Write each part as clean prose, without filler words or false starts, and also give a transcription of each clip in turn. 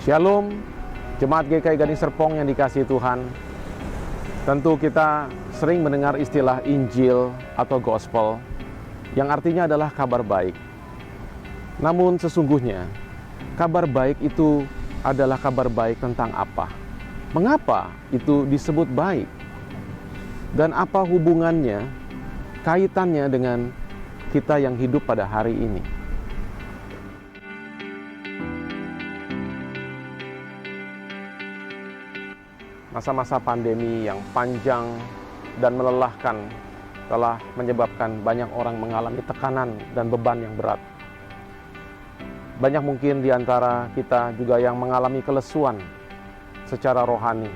Shalom, Jemaat GKI Gading Serpong yang dikasihi Tuhan. Tentu kita sering mendengar istilah Injil atau Gospel, yang artinya adalah kabar baik. Namun sesungguhnya, kabar baik itu adalah kabar baik tentang apa? Mengapa itu disebut baik? Dan apa hubungannya, kaitannya dengan kita yang hidup pada hari ini? Masa-masa pandemi yang panjang dan melelahkan telah menyebabkan banyak orang mengalami tekanan dan beban yang berat. Banyak mungkin di antara kita juga yang mengalami kelesuan secara rohani.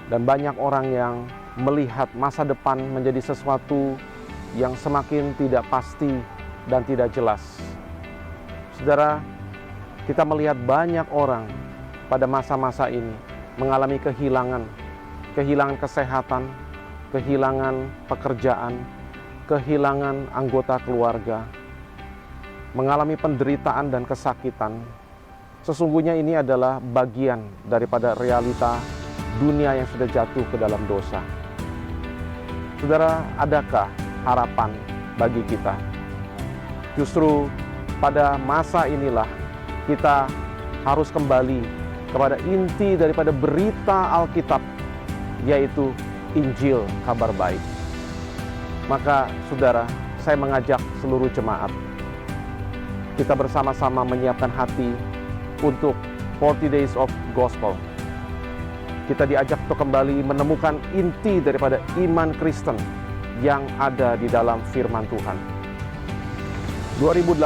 Dan banyak orang yang melihat masa depan menjadi sesuatu yang semakin tidak pasti dan tidak jelas. Saudara, kita melihat banyak orang pada masa-masa ini mengalami kehilangan kesehatan, kehilangan pekerjaan, kehilangan anggota keluarga, mengalami penderitaan dan kesakitan. Sesungguhnya ini adalah bagian daripada realita dunia yang sudah jatuh ke dalam dosa. Saudara, adakah harapan bagi kita? Justru pada masa inilah kita harus kembali kepada inti daripada berita Alkitab, yaitu Injil, kabar baik. Maka saudara, saya mengajak seluruh jemaat, kita bersama-sama menyiapkan hati untuk 40 Days of Gospel. Kita diajak untuk kembali menemukan inti daripada iman Kristen yang ada di dalam firman Tuhan. 2018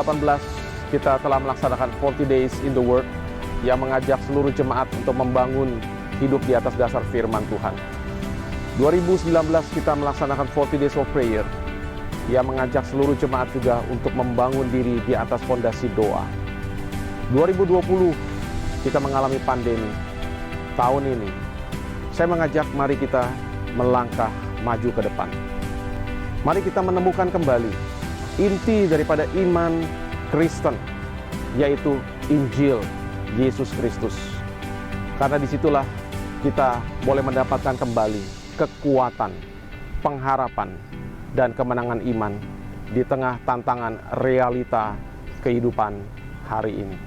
kita telah melaksanakan 40 Days in the Word, yang mengajak seluruh jemaat untuk membangun hidup di atas dasar firman Tuhan. 2019 kita melaksanakan 40 Days of Prayer, yang mengajak seluruh jemaat juga untuk membangun diri di atas fondasi doa. 2020 kita mengalami pandemi. Tahun ini saya mengajak mari kita melangkah maju ke depan. Mari kita menemukan kembali inti daripada iman Kristen, yaitu Injil Yesus Kristus. Karena disitulah kita boleh mendapatkan kembali kekuatan, pengharapan, dan kemenangan iman di tengah tantangan realita kehidupan hari ini.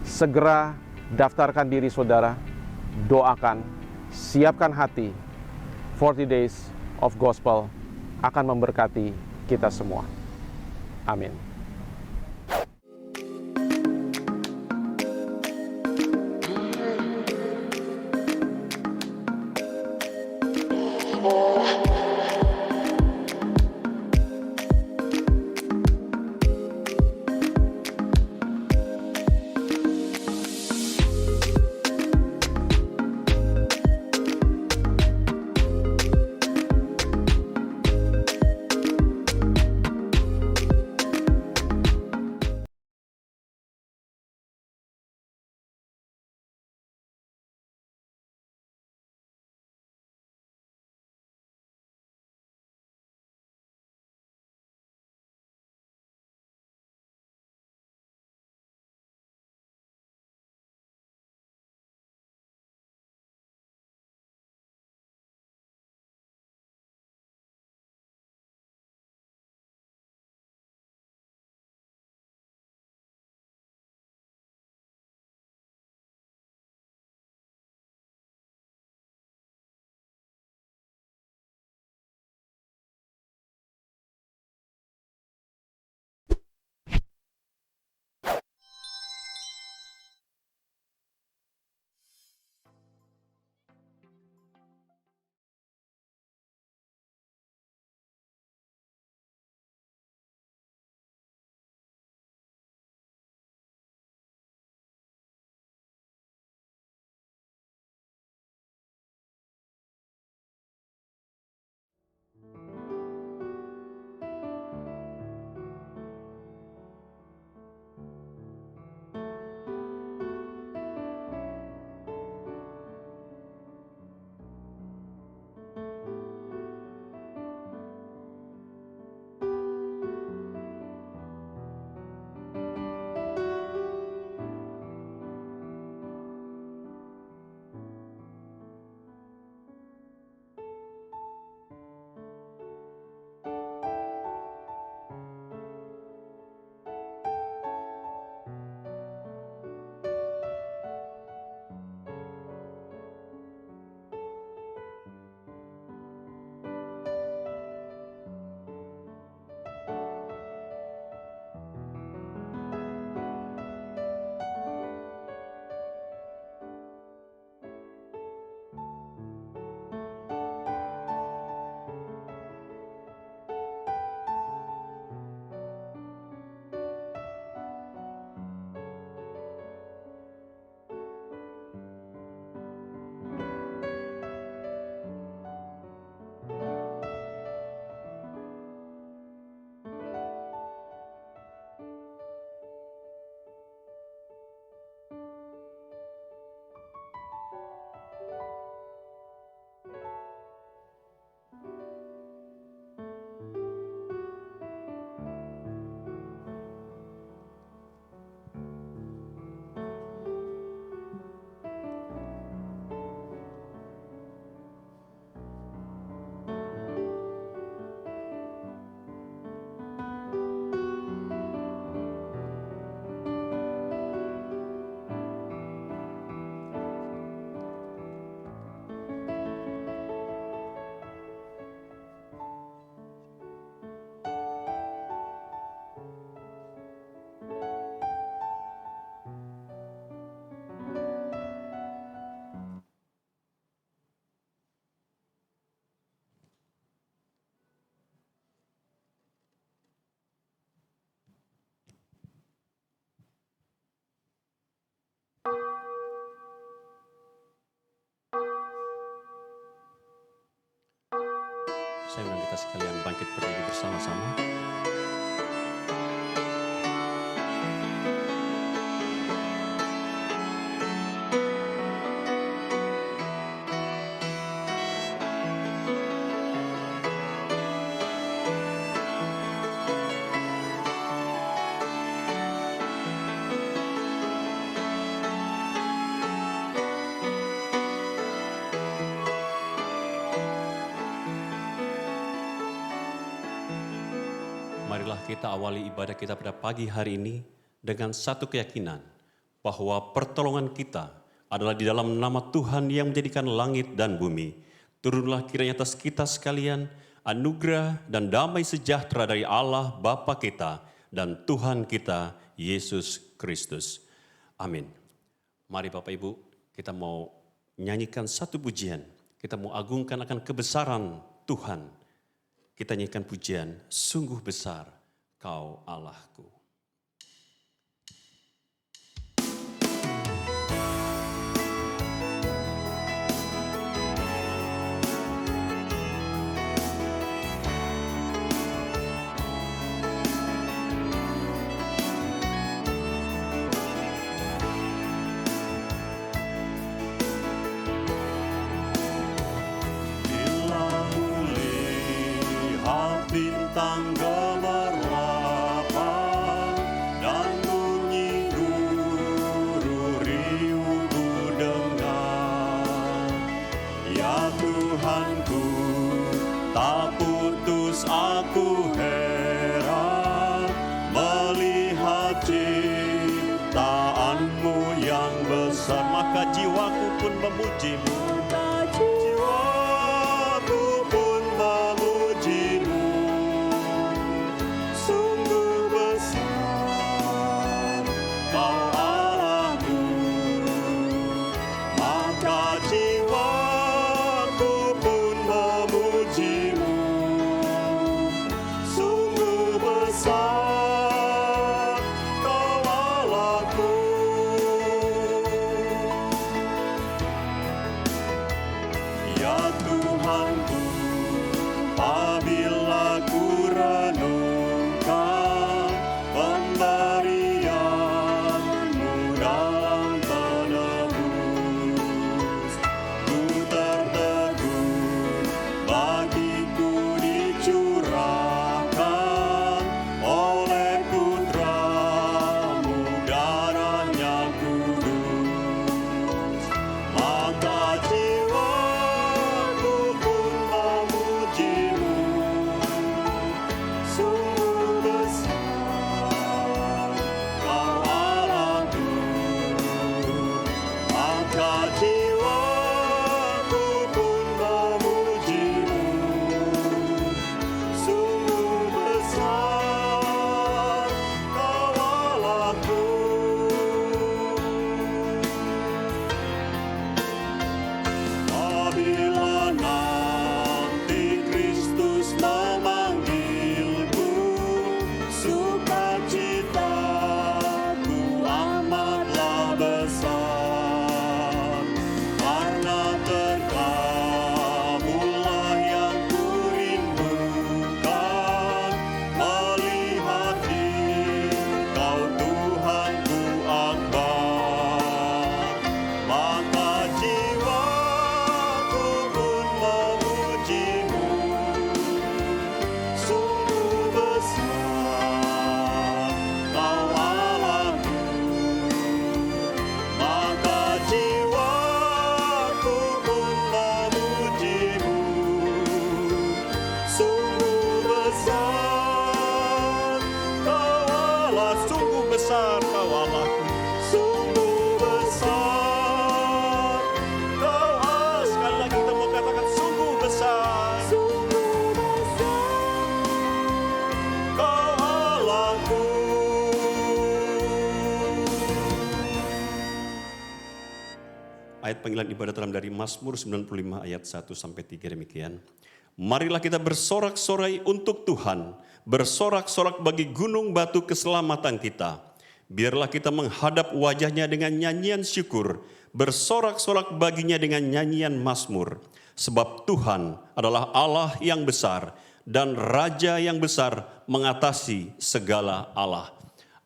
Segera daftarkan diri saudara, doakan, siapkan hati. 40 Days of Gospel akan memberkati kita semua. Amin. Saya undang kita sekalian bangkit berdiri bersama-sama. Marilah kita awali ibadah kita pada pagi hari ini dengan satu keyakinan bahwa pertolongan kita adalah di dalam nama Tuhan yang menjadikan langit dan bumi. Turunlah kiranya atas kita sekalian anugerah dan damai sejahtera dari Allah Bapa kita dan Tuhan kita Yesus Kristus. Amin. Mari Bapak Ibu, kita mau nyanyikan satu pujian. Kita mau agungkan akan kebesaran Tuhan. Kita nyanyikan pujian, sungguh besar Kau Allahku. Bintang gemerlapan dan bunyi guru riuh ku dengar. Ya Tuhanku, tak putus aku heran melihat ciptaanmu yang besar. Maka jiwaku pun memuji-Mu. Ayat panggilan ibadah dalam dari Mazmur 95 ayat 1 sampai 3 demikian. Marilah kita bersorak-sorai untuk Tuhan, bersorak-sorak bagi gunung batu keselamatan kita. Biarlah kita menghadap wajahnya dengan nyanyian syukur bersorak-sorak baginya dengan nyanyian mazmur. Sebab Tuhan adalah Allah yang besar dan Raja yang besar mengatasi segala Allah.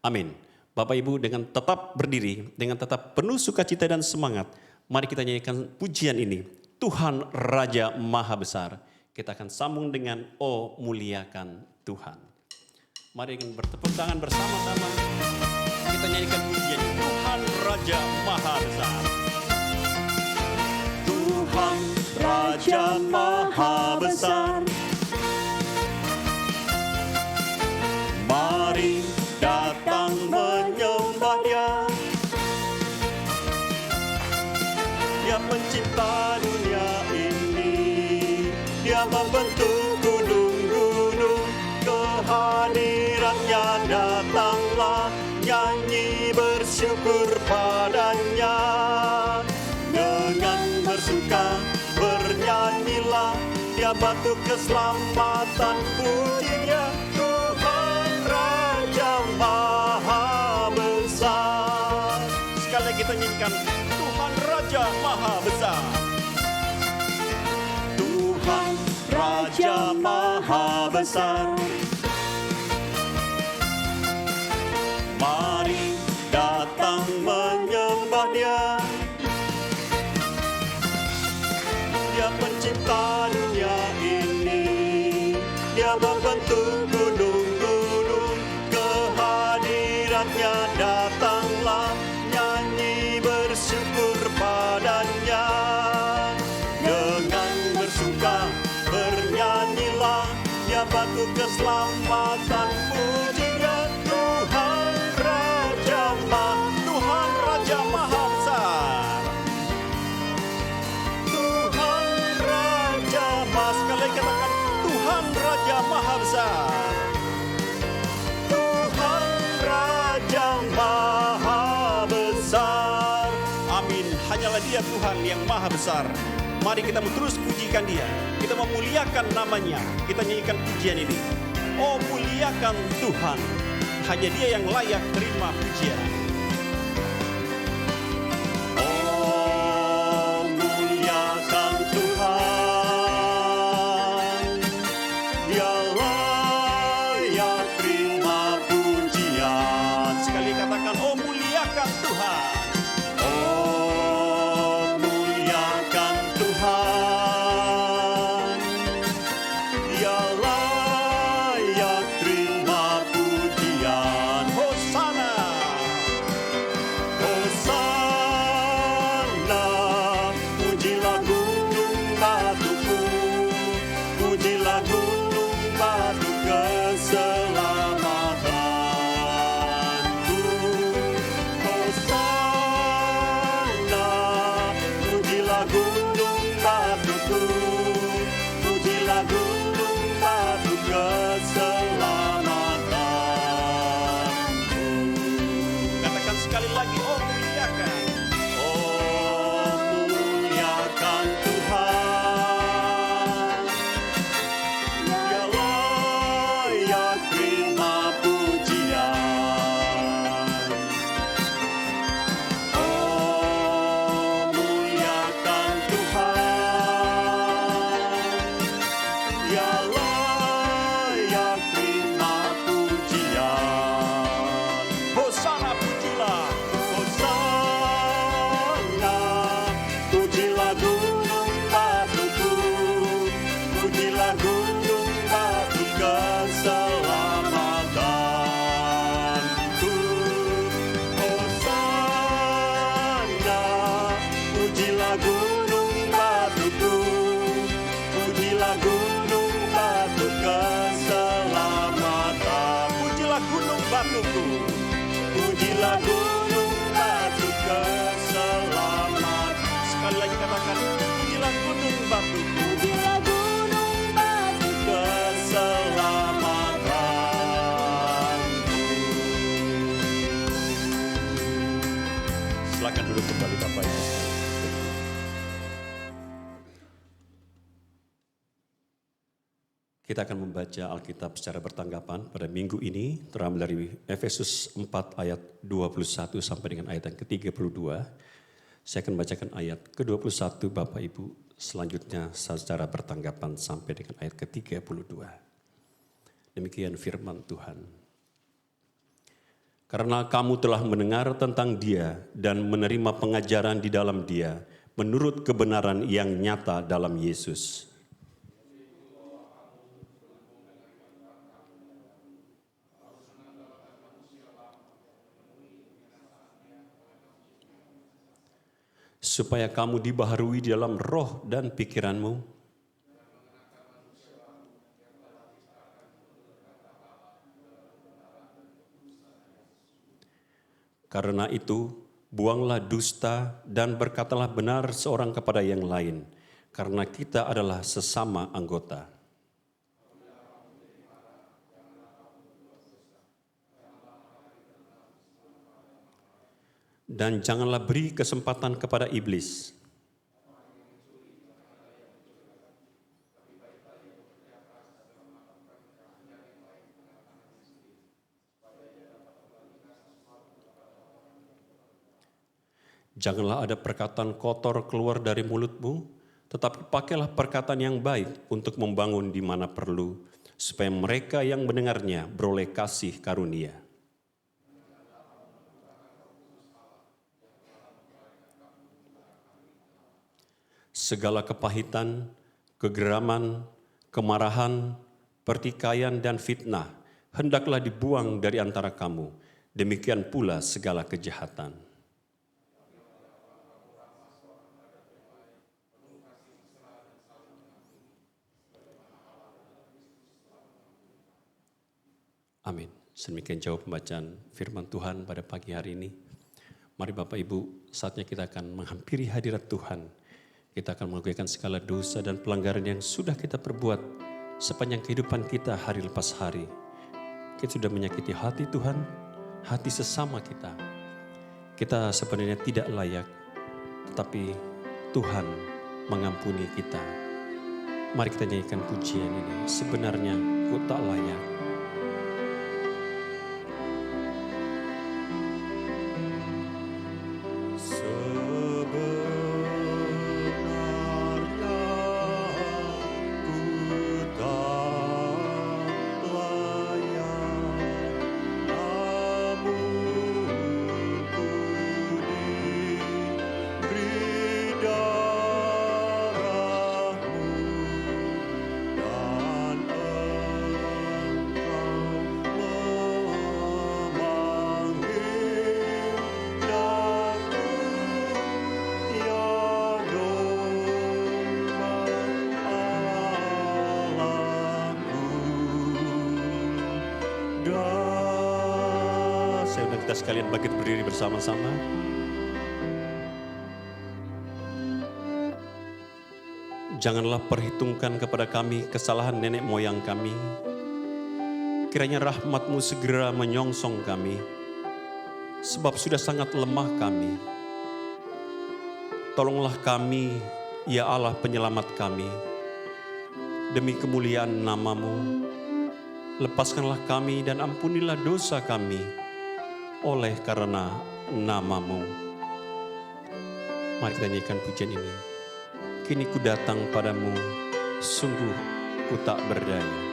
Amin. Bapak Ibu, dengan tetap berdiri, dengan tetap penuh sukacita dan semangat, mari kita nyanyikan pujian ini. Tuhan Raja Maha Besar. Kita akan sambung dengan "Oh muliakan Tuhan". Mari kita bertepuk tangan bersama-sama. Kita nyanyikan pujian Tuhan Raja Maha Besar. Tuhan Raja Maha Besar, mari datang menyembah Dia. Dia pencipta dunia ini, Dia membentuk gunung-gunung, kehadirannya datanglah, nyanyi bersyukur padanya. Dengan bersuka bernyanyilah, Dia batu keselamatan, pujinya Tuhan Raja Maha Besar. Sekali lagi kita nyanyikan Tuhan Raja Maha Besar. Tuhan Raja Maha Besar, mari datang menyembah Dia. Dia pencipta dunia ini, Dia membentuk gunung-gunung, kehadirannya datanglah, nyanyi bersyukur padanya. Dengan bersuka bernyanyilah, Dia batu keselamatan, pujinya Tuhan Raja Maha Besar. Tuhan Raja Maha, sekali lagi katakan Tuhan Raja Maha Besar. Tuhan Raja Maha Besar. Amin. Hanyalah Dia Tuhan yang Maha Besar. Mari kita terus pujikan Dia. Kita memuliakan namanya. Kita nyanyikan pujian ini. Oh muliakan Tuhan. Hanya Dia yang layak terima pujian. Oh muliakan Tuhan. Dia layak terima pujian. Sekali katakan oh muliakan Tuhan. Oh muliakan Tuhan. Dia layak terima pujian. Hosana. Hosana. Pujilah gunung batuku, pujilah gunung batu keselamatanku. Hosana. Pujilah gunung batuku, pujilah gunung batu keselamatanku. Katakan sekali lagi, oh muliakan. Oh muliakan Tuhan. Dia layak terima pujian. Oh muliakan Tuhan. Dia layak terima pujian. Hosana pujilah. Hosana. Pujilah gunung batuku, pujilah gunung batu keselamatanku. Hosana. Pujilah gunung batuku, pujilah gunung batu keselamatan. Pujilah gunung batuku, pujilah gunung batu keselamatan. Sekali lagi katakan, pujilah gunung batuku, Pujilah gunung batu keselamatanku. Silakan duduk kembali Bapak Ibu. Kita akan membaca Alkitab secara bertanggapan pada minggu ini, terambil dari Efesus 4 ayat 21 sampai dengan ayat yang ke-32. Saya akan bacakan ayat ke-21 Bapak Ibu, selanjutnya secara bertanggapan sampai dengan ayat ke-32. Demikian firman Tuhan. Karena kamu telah mendengar tentang Dia dan menerima pengajaran di dalam Dia, menurut kebenaran yang nyata dalam Yesus. Supaya kamu dibaharui di dalam roh dan pikiranmu, karena itu buanglah dusta dan berkatalah benar seorang kepada yang lain, karena kita adalah sesama anggota. Dan janganlah beri kesempatan kepada iblis. Janganlah ada perkataan kotor keluar dari mulutmu, tetapi pakailah perkataan yang baik untuk membangun di mana perlu, supaya mereka yang mendengarnya beroleh kasih karunia. Segala kepahitan, kegeraman, kemarahan, pertikaian, dan fitnah hendaklah dibuang dari antara kamu. Demikian pula segala kejahatan. Amin. Sedemikian jauh pembacaan firman Tuhan pada pagi hari ini. Mari Bapak Ibu, saatnya kita akan menghampiri hadirat Tuhan. Kita akan mengakuikan segala dosa dan pelanggaran yang sudah kita perbuat sepanjang kehidupan kita hari lepas hari. Kita sudah menyakiti hati Tuhan, hati sesama kita. Kita sebenarnya tidak layak, tetapi Tuhan mengampuni kita. Mari kita nyanyikan pujian ini. Sebenarnya ku tak layak. Saya undang kita sekalian bangkit berdiri bersama-sama. Janganlah perhitungkan kepada kami kesalahan nenek moyang kami. Kiranya rahmat-Mu segera menyongsong kami, sebab sudah sangat lemah kami. Tolonglah kami, ya Allah penyelamat kami, demi kemuliaan nama-Mu. Lepaskanlah kami dan ampunilah dosa kami oleh karena nama-Mu. Mari kita nyanyikan pujian ini. Kini ku datang padamu, sungguh ku tak berdaya.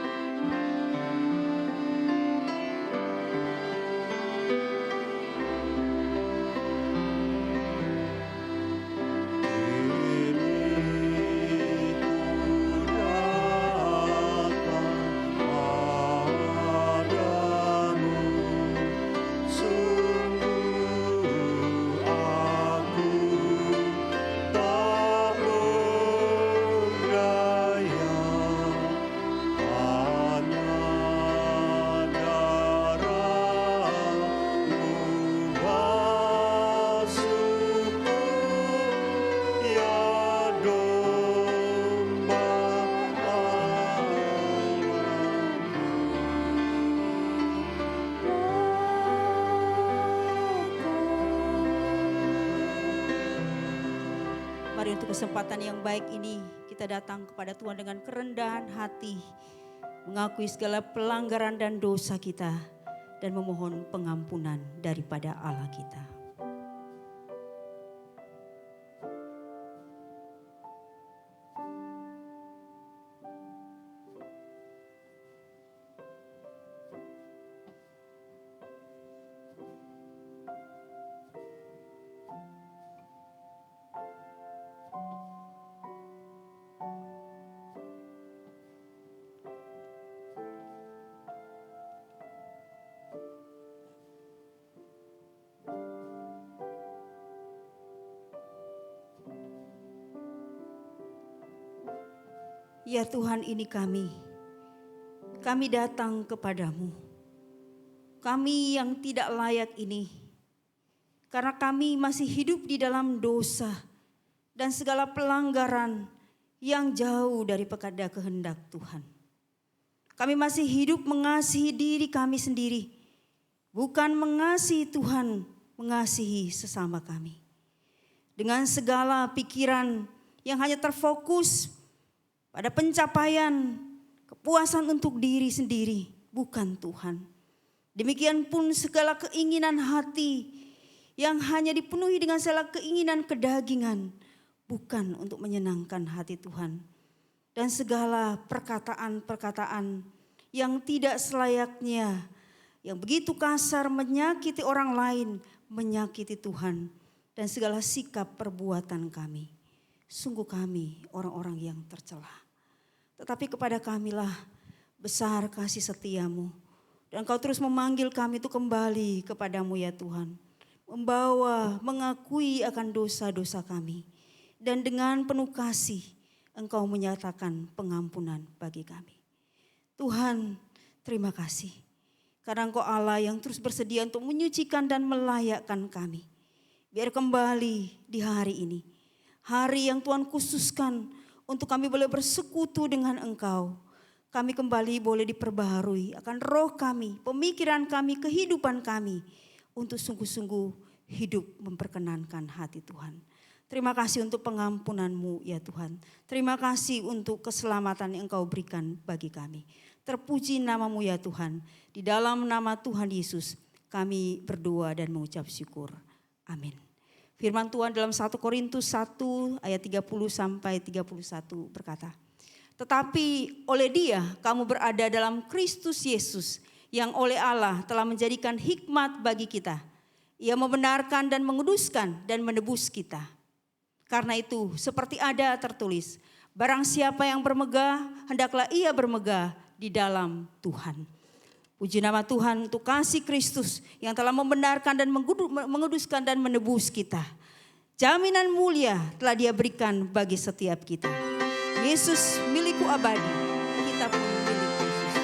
Mari untuk kesempatan yang baik ini kita datang kepada Tuhan dengan kerendahan hati, mengakui segala pelanggaran dan dosa kita dan memohon pengampunan daripada Allah kita. Ya Tuhan, ini kami. Kami datang kepadamu. Kami yang tidak layak ini. Karena kami masih hidup di dalam dosa dan segala pelanggaran yang jauh dari kehendak Tuhan. Kami masih hidup mengasihi diri kami sendiri. Bukan mengasihi Tuhan, mengasihi sesama kami. Dengan segala pikiran yang hanya terfokus pada pencapaian, kepuasan untuk diri sendiri, bukan Tuhan. Demikian pun segala keinginan hati yang hanya dipenuhi dengan segala keinginan kedagingan, bukan untuk menyenangkan hati Tuhan. Dan segala perkataan-perkataan yang tidak selayaknya, yang begitu kasar menyakiti orang lain, menyakiti Tuhan. Dan segala sikap perbuatan kami. Sungguh kami orang-orang yang tercela. Tetapi kepada kamilah besar kasih setiamu. Dan Kau terus memanggil kami itu kembali kepadamu ya Tuhan. Mengakui akan dosa-dosa kami. Dan dengan penuh kasih Engkau menyatakan pengampunan bagi kami. Tuhan, terima kasih. Karena Engkau Allah yang terus bersedia untuk menyucikan dan melayakkan kami. Biar kembali di hari ini. Hari yang Tuhan khususkan untuk kami boleh bersekutu dengan Engkau. Kami kembali boleh diperbaharui akan roh kami, pemikiran kami, kehidupan kami. Untuk sungguh-sungguh hidup memperkenankan hati Tuhan. Terima kasih untuk pengampunan-Mu ya Tuhan. Terima kasih untuk keselamatan yang Engkau berikan bagi kami. Terpuji nama-Mu ya Tuhan. Di dalam nama Tuhan Yesus kami berdoa dan mengucap syukur. Amin. Firman Tuhan dalam 1 Korintus 1 ayat 30 sampai 31 berkata. Tetapi oleh Dia kamu berada dalam Kristus Yesus yang oleh Allah telah menjadikan hikmat bagi kita. Ia membenarkan dan menguduskan dan menebus kita. Karena itu seperti ada tertulis, barang siapa yang bermegah, hendaklah ia bermegah di dalam Tuhan. Puji nama Tuhan untuk kasih Kristus yang telah membenarkan dan menguduskan dan menebus kita. Jaminan mulia telah Dia berikan bagi setiap kita. Yesus milikku abadi, kita pun milik Yesus.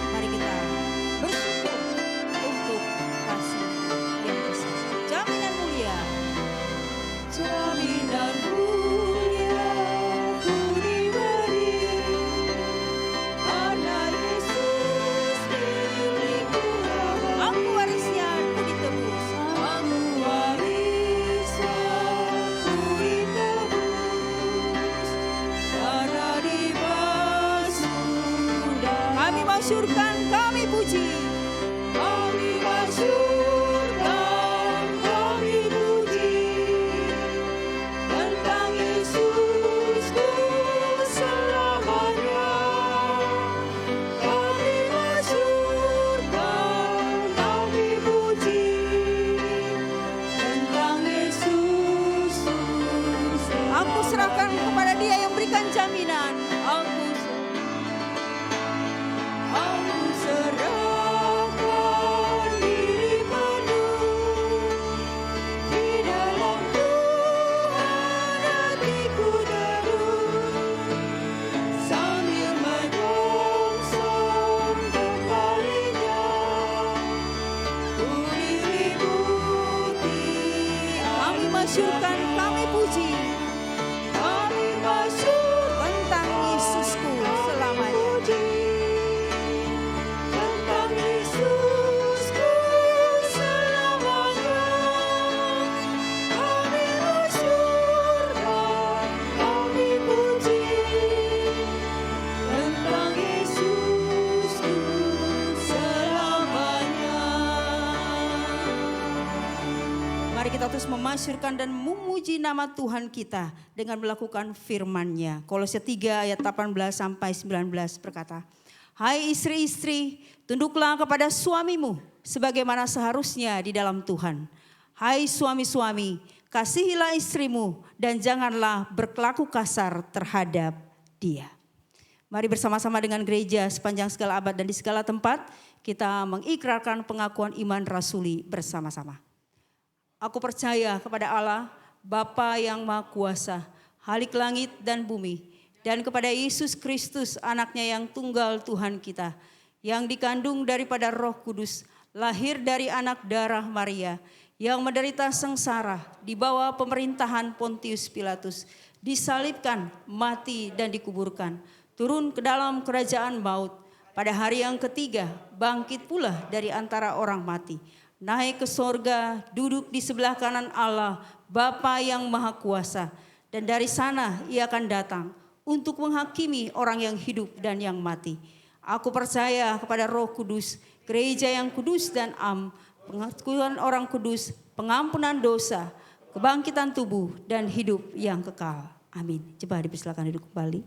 Mari kita bersyukur untuk kasih yang besar. Jaminan mulia. Jaminan mulia ku diberi, karena Yesus milikku abadi. Aku warisnya, aku ditebus. Aku warisan ku ditebus, karena dibasuh darah. Kami masyurkan, kami puji. Kami masyurkan, kami puji tentang Yesusku selamanya. Kami masyurkan, kami puji tentang Yesusku selamanya. Aku serahkan kepada Dia yang berikan jaminan. Aku serahkan diri penuh di dalam Tuhan, hatiku teduh sambil menyongsong kembalinya. Ku diliputi Kami masyurkan, kami puji kami masyurkan tentang Yesusku selamanya. tentang Yesusku selamanya. Kami masyurkan, kami puji tentang Yesusku selamanya. Mari kita terus memasyurkan dan memuji nama Tuhan kita dengan melakukan firman-Nya. Kolose 3 ayat 18 sampai 19 berkata, Hai istri-istri, tunduklah kepada suamimu sebagaimana seharusnya di dalam Tuhan. Hai suami-suami, kasihilah istrimu dan janganlah berkelaku kasar terhadap dia. Mari bersama-sama dengan gereja sepanjang segala abad dan di segala tempat kita mengikrarkan pengakuan iman rasuli bersama-sama. Aku percaya kepada Allah, Bapa yang Maha Kuasa, Halik langit dan bumi, dan kepada Yesus Kristus anaknya yang tunggal Tuhan kita, yang dikandung daripada Roh Kudus, lahir dari anak darah Maria, yang menderita sengsara di bawah pemerintahan Pontius Pilatus, disalibkan, mati dan dikuburkan, turun ke dalam kerajaan maut, pada hari yang ketiga bangkit pula dari antara orang mati, naik ke sorga, duduk di sebelah kanan Allah, Bapa yang Maha Kuasa, dan dari sana ia akan datang untuk menghakimi orang yang hidup dan yang mati. Aku percaya kepada Roh Kudus, gereja yang kudus dan pengakuan orang kudus, pengampunan dosa, kebangkitan tubuh dan hidup yang kekal. Amin. Coba dipersilakan duduk kembali.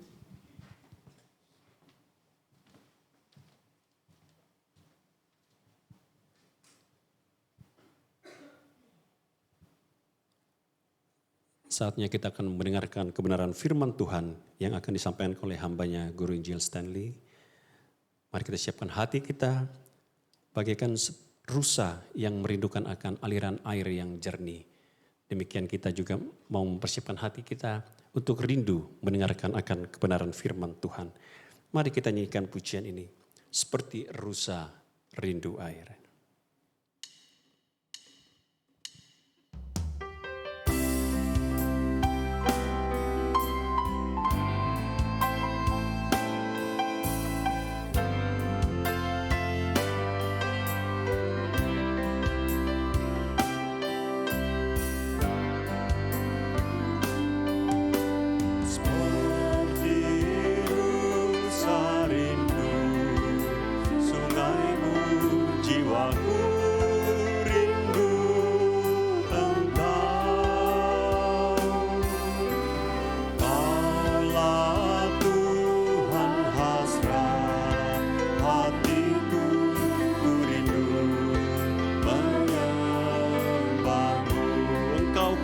Saatnya kita akan mendengarkan kebenaran firman Tuhan yang akan disampaikan oleh hambanya Guru Injil Stanley. Mari kita siapkan hati kita bagaikan rusa yang merindukan akan aliran air yang jernih. Demikian kita juga mau mempersiapkan hati kita untuk rindu mendengarkan akan kebenaran firman Tuhan. Mari kita nyanyikan pujian ini, seperti rusa rindu air.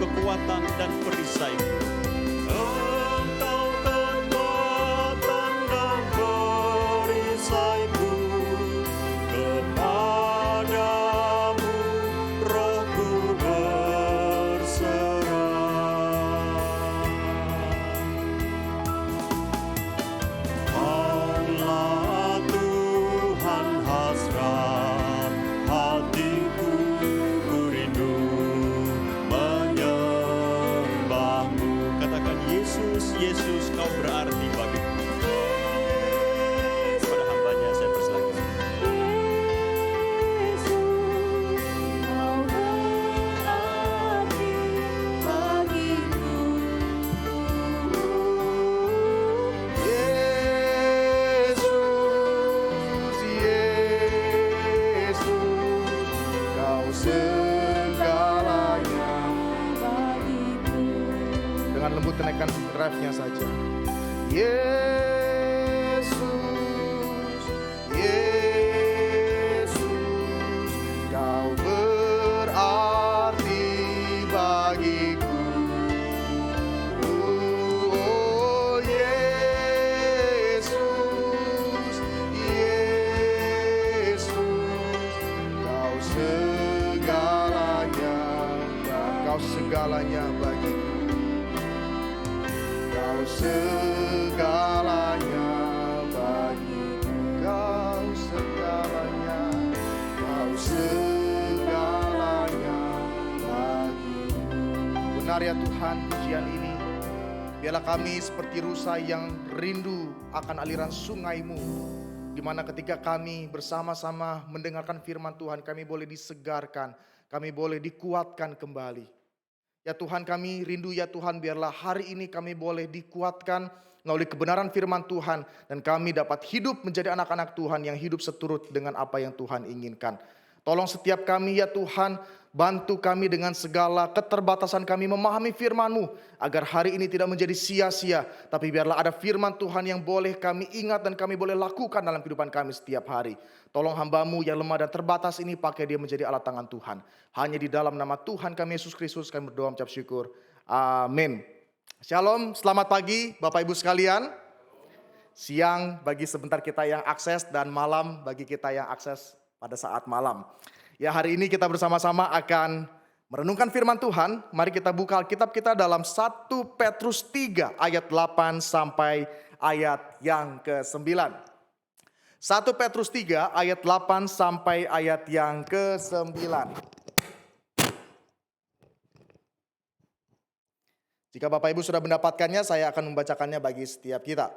Kekuatan dan perisai. Engkau kekuatan dan perisaiku, kepadamu rohku berserah. Allah Tuhan hasrat hatiku, ku rindu Yesus, kau berarti bagiku. Kepada hambanya saya persilakan. Yesus, kau berarti bagiku. Yesus, kau segalanya Bagiku. dengan lembut kenaikan drive-nya saja. Yesus, Yesus, kau berarti bagiku. Oh Yesus, Yesus, kau segalanya dan kau segalanya bagiku. Kau segalanya bagiku, kau segalanya bagiku. Benar ya Tuhan pujian ini, biarlah kami seperti rusa yang rindu akan aliran sungai-Mu, di mana ketika kami bersama-sama mendengarkan firman Tuhan, kami boleh disegarkan, kami boleh dikuatkan kembali. Ya Tuhan, kami rindu ya Tuhan, biarlah hari ini kami boleh dikuatkan melalui kebenaran firman Tuhan, dan kami dapat hidup menjadi anak-anak Tuhan yang hidup seturut dengan apa yang Tuhan inginkan. Tolong setiap kami ya Tuhan, bantu kami dengan segala keterbatasan kami memahami firman-Mu, agar hari ini tidak menjadi sia-sia, tapi biarlah ada firman Tuhan yang boleh kami ingat dan kami boleh lakukan dalam kehidupan kami setiap hari. Tolong hamba-Mu yang lemah dan terbatas ini, pakai dia menjadi alat tangan Tuhan. Hanya di dalam nama Tuhan kami Yesus Kristus kami berdoa mengucap syukur. Amin. Shalom, selamat pagi Bapak Ibu sekalian. Siang bagi sebentar kita yang akses, dan malam bagi kita yang akses pada saat malam. Ya, hari ini kita bersama-sama akan merenungkan firman Tuhan, mari kita buka Alkitab kita dalam 1 Petrus 3 ayat 8 sampai ayat yang ke-9. 1 Petrus 3 ayat 8 sampai ayat yang ke-9. Jika Bapak Ibu sudah mendapatkannya, saya akan membacakannya bagi setiap kita.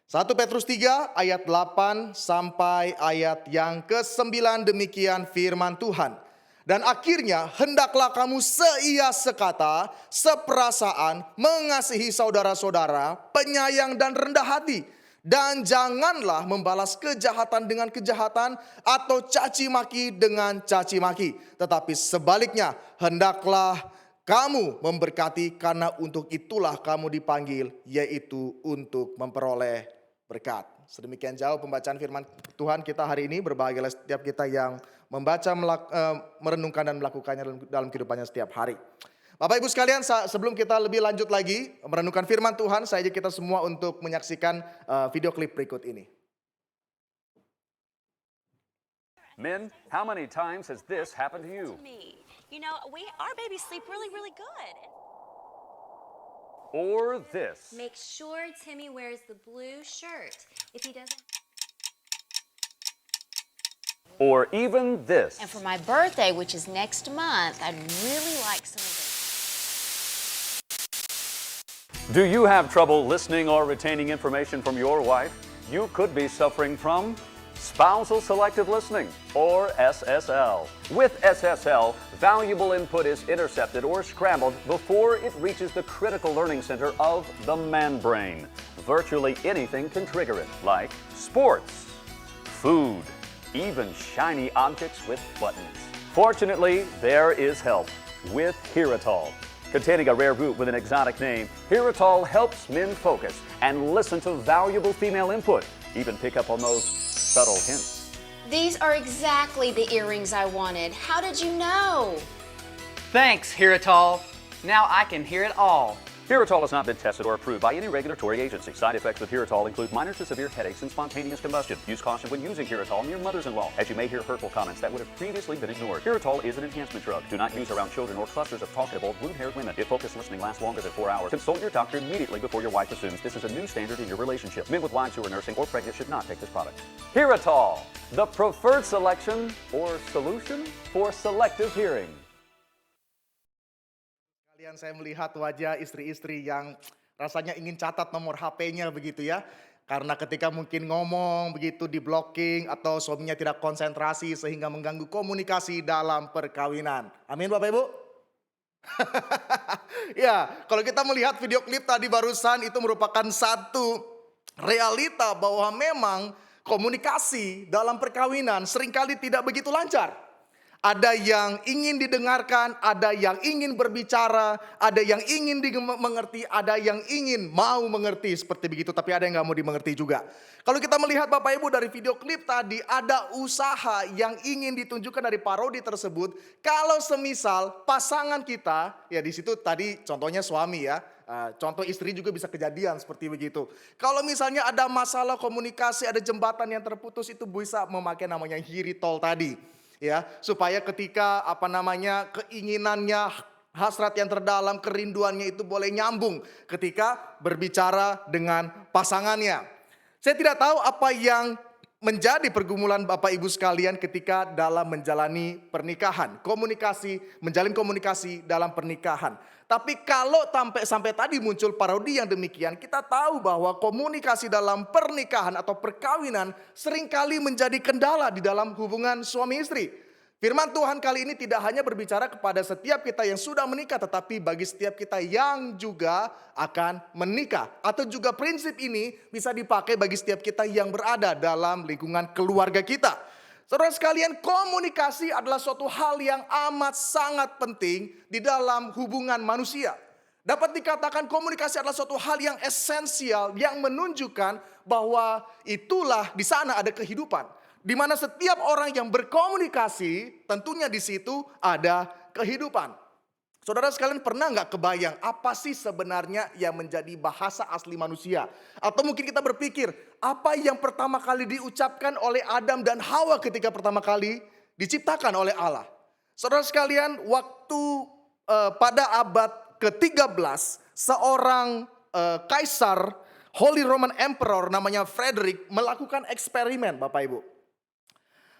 1 Petrus 3 ayat 8 sampai ayat yang ke-9, demikian firman Tuhan. Dan akhirnya hendaklah kamu seia sekata, seperasaan, mengasihi saudara-saudara, penyayang dan rendah hati. Dan janganlah membalas kejahatan dengan kejahatan atau caci maki dengan caci maki. Tetapi sebaliknya, hendaklah kamu memberkati, karena untuk itulah kamu dipanggil, yaitu untuk memperoleh berkat. Sedemikian jauh pembacaan firman Tuhan kita hari ini. Berbahagialah setiap kita yang membaca, merenungkan dan melakukannya dalam kehidupannya setiap hari. Bapak Ibu sekalian, sebelum kita lebih lanjut lagi merenungkan firman Tuhan, saya ajak kita semua untuk menyaksikan video klip berikut ini. Men, how many times has this happened to you? Me. You know, our babies sleep really, really good. Or this? Make sure Timmy wears the blue shirt. If he doesn't... Or even this? And for my birthday, which is next month, I'd really like some of this. Do you have trouble listening or retaining information from your wife? You could be suffering from spousal selective listening, or SSL. With SSL, valuable input is intercepted or scrambled before it reaches the critical learning center of the man brain. Virtually anything can trigger it, like sports, food, even shiny objects with buttons. Fortunately, there is help with Heritol. Containing a rare root with an exotic name, Heritol helps men focus and listen to valuable female input, even pick up on those subtle hints. These are exactly the earrings I wanted. How did you know? Thanks, Heritol. Now I can hear it all. Heritol has not been tested or approved by any regulatory agency. Side effects with Heritol include minor to severe headaches and spontaneous combustion. Use caution when using Heritol near mothers-in-law, as you may hear hurtful comments that would have previously been ignored. Heritol is an enhancement drug. Do not use around children or clusters of talkative old blue-haired women. If focused listening lasts longer than 4 hours, consult your doctor immediately before your wife assumes this is a new standard in your relationship. Men with wives who are nursing or pregnant should not take this product. Heritol, the preferred selection or solution for selective hearing. Kalian, saya melihat wajah istri-istri yang rasanya ingin catat nomor HP-nya begitu ya. Karena ketika mungkin ngomong begitu di blocking atau suaminya tidak konsentrasi sehingga mengganggu komunikasi dalam perkawinan. Amin Bapak Ibu? Ya, kalau kita melihat video klip tadi barusan, itu merupakan satu realita bahwa memang komunikasi dalam perkawinan seringkali tidak begitu lancar. Ada yang ingin didengarkan, ada yang ingin berbicara, ada yang ingin dimengerti, ada yang ingin mau mengerti seperti begitu. Tapi ada yang gak mau dimengerti juga. Kalau kita melihat Bapak Ibu dari video klip tadi, ada usaha yang ingin ditunjukkan dari parodi tersebut. Kalau semisal pasangan kita, ya di situ tadi contohnya suami ya. Contoh istri juga bisa kejadian seperti begitu. Kalau misalnya ada masalah komunikasi, ada jembatan yang terputus, itu bisa memakai namanya Heritol tadi. Ya, supaya ketika keinginannya, hasrat yang terdalam, kerinduannya itu boleh nyambung ketika berbicara dengan pasangannya. Saya tidak tahu apa yang menjadi pergumulan Bapak Ibu sekalian ketika dalam menjalani pernikahan, menjalin komunikasi dalam pernikahan. Tapi kalau sampai tadi muncul parodi yang demikian, kita tahu bahwa komunikasi dalam pernikahan atau perkawinan seringkali menjadi kendala di dalam hubungan suami istri. Firman Tuhan kali ini tidak hanya berbicara kepada setiap kita yang sudah menikah, tetapi bagi setiap kita yang juga akan menikah. Atau juga prinsip ini bisa dipakai bagi setiap kita yang berada dalam lingkungan keluarga kita. Saudara sekalian, komunikasi adalah suatu hal yang amat sangat penting di dalam hubungan manusia. Dapat dikatakan komunikasi adalah suatu hal yang esensial yang menunjukkan bahwa itulah di sana ada kehidupan. Di mana setiap orang yang berkomunikasi tentunya di situ ada kehidupan. Saudara sekalian, pernah nggak kebayang apa sih sebenarnya yang menjadi bahasa asli manusia? Atau mungkin kita berpikir, apa yang pertama kali diucapkan oleh Adam dan Hawa ketika pertama kali diciptakan oleh Allah? Saudara sekalian, waktu pada abad ke-13 seorang kaisar Holy Roman Emperor namanya Frederick melakukan eksperimen, Bapak Ibu.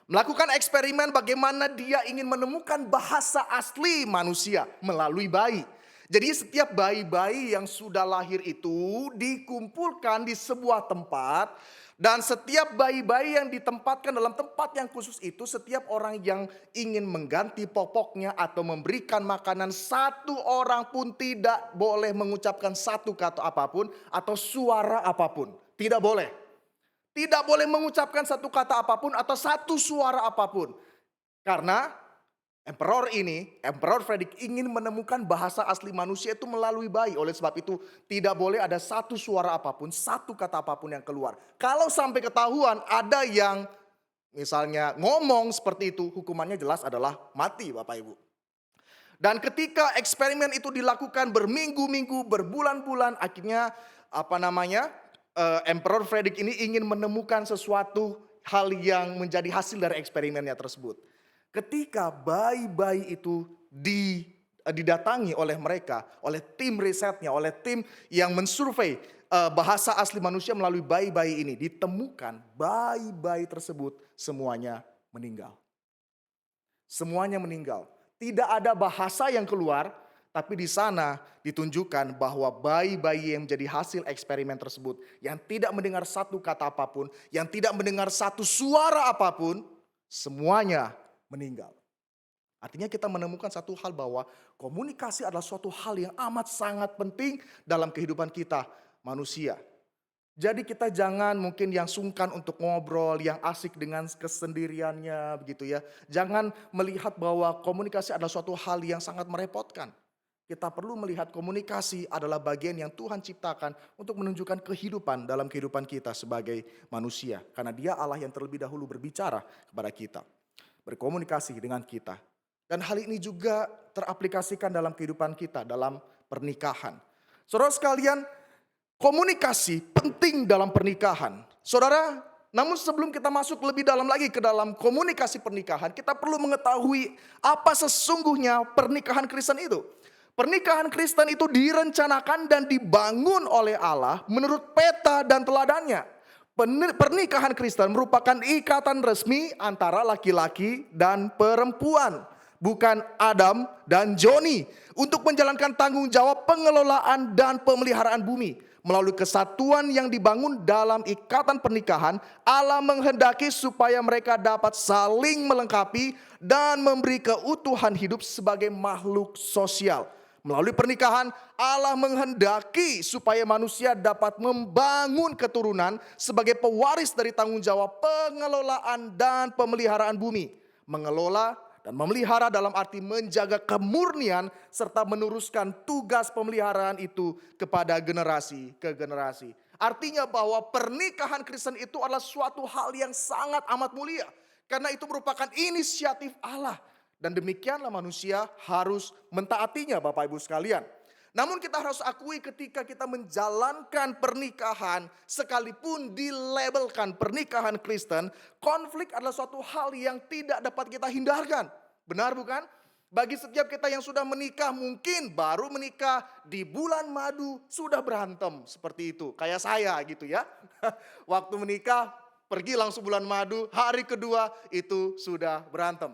Melakukan eksperimen bagaimana dia ingin menemukan bahasa asli manusia melalui bayi. Jadi setiap bayi-bayi yang sudah lahir itu dikumpulkan di sebuah tempat. Dan setiap bayi-bayi yang ditempatkan dalam tempat yang khusus itu, setiap orang yang ingin mengganti popoknya atau memberikan makanan, satu orang pun tidak boleh mengucapkan satu kata apapun atau suara apapun. Tidak boleh. Tidak boleh mengucapkan satu kata apapun atau satu suara apapun. Karena Emperor Frederick ingin menemukan bahasa asli manusia itu melalui bayi. Oleh sebab itu tidak boleh ada satu suara apapun, satu kata apapun yang keluar. Kalau sampai ketahuan ada yang misalnya ngomong seperti itu, hukumannya jelas adalah mati, Bapak Ibu. Dan ketika eksperimen itu dilakukan berminggu-minggu, berbulan-bulan, akhirnya Emperor Frederick ini ingin menemukan sesuatu hal yang menjadi hasil dari eksperimennya tersebut. Ketika bayi-bayi itu didatangi oleh mereka, oleh tim risetnya, oleh tim yang mensurvei bahasa asli manusia melalui bayi-bayi ini, ditemukan bayi-bayi tersebut semuanya meninggal. Semuanya meninggal. Tidak ada bahasa yang keluar, tapi di sana ditunjukkan bahwa bayi-bayi yang menjadi hasil eksperimen tersebut, yang tidak mendengar satu kata apapun, yang tidak mendengar satu suara apapun, semuanya meninggal. Artinya kita menemukan satu hal bahwa komunikasi adalah suatu hal yang amat sangat penting dalam kehidupan kita manusia. Jadi kita jangan mungkin yang sungkan untuk ngobrol, yang asik dengan kesendiriannya begitu ya. Jangan melihat bahwa komunikasi adalah suatu hal yang sangat merepotkan. Kita perlu melihat komunikasi adalah bagian yang Tuhan ciptakan untuk menunjukkan kehidupan dalam kehidupan kita sebagai manusia. Karena Dia Allah yang terlebih dahulu berbicara kepada kita, berkomunikasi dengan kita. Dan hal ini juga teraplikasikan dalam kehidupan kita, dalam pernikahan. Saudara sekalian, komunikasi penting dalam pernikahan. Saudara, namun sebelum kita masuk lebih dalam lagi ke dalam komunikasi pernikahan, kita perlu mengetahui apa sesungguhnya pernikahan Kristen itu. Pernikahan Kristen itu direncanakan dan dibangun oleh Allah menurut peta dan teladannya. Pernikahan Kristen merupakan ikatan resmi antara laki-laki dan perempuan, bukan Adam dan Joni, untuk menjalankan tanggung jawab pengelolaan dan pemeliharaan bumi. Melalui kesatuan yang dibangun dalam ikatan pernikahan, Allah menghendaki supaya mereka dapat saling melengkapi dan memberi keutuhan hidup sebagai makhluk sosial. Melalui pernikahan, Allah menghendaki supaya manusia dapat membangun keturunan sebagai pewaris dari tanggung jawab pengelolaan dan pemeliharaan bumi. Mengelola dan memelihara dalam arti menjaga kemurnian serta meneruskan tugas pemeliharaan itu kepada generasi ke generasi. Artinya bahwa pernikahan Kristen itu adalah suatu hal yang sangat amat mulia. Karena itu merupakan inisiatif Allah. Dan demikianlah manusia harus mentaatinya, Bapak Ibu sekalian. Namun kita harus akui ketika kita menjalankan pernikahan, sekalipun dilabelkan pernikahan Kristen, konflik adalah suatu hal yang tidak dapat kita hindarkan. Benar bukan? Bagi setiap kita yang sudah menikah, mungkin baru menikah di bulan madu sudah berantem seperti itu. Kayak saya gitu ya. Waktu menikah pergi langsung bulan madu, hari kedua itu sudah berantem.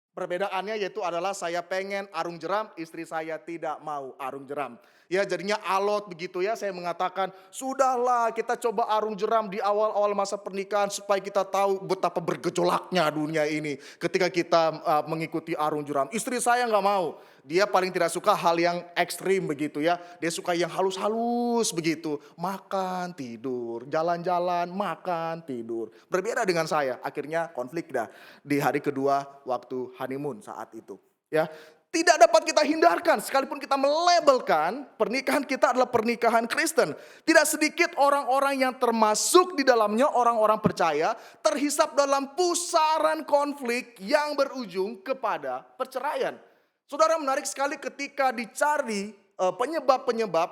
Perbedaannya yaitu adalah saya pengen arung jeram, istri saya tidak mau arung jeram. Ya jadinya alot begitu ya, saya mengatakan sudahlah kita coba arung jeram di awal-awal masa pernikahan supaya kita tahu betapa bergejolaknya dunia ini ketika kita mengikuti arung jeram. Istri saya nggak mau, dia paling tidak suka hal yang ekstrim begitu ya. Dia suka yang halus-halus begitu, makan tidur, jalan-jalan makan tidur. Berbeda dengan saya, akhirnya konflik dah di hari kedua waktu honeymoon saat itu. Ya. Tidak dapat kita hindarkan sekalipun kita melabelkan pernikahan kita adalah pernikahan Kristen. Tidak sedikit orang-orang yang termasuk di dalamnya orang-orang percaya terhisap dalam pusaran konflik yang berujung kepada perceraian. Saudara, menarik sekali ketika dicari penyebab-penyebab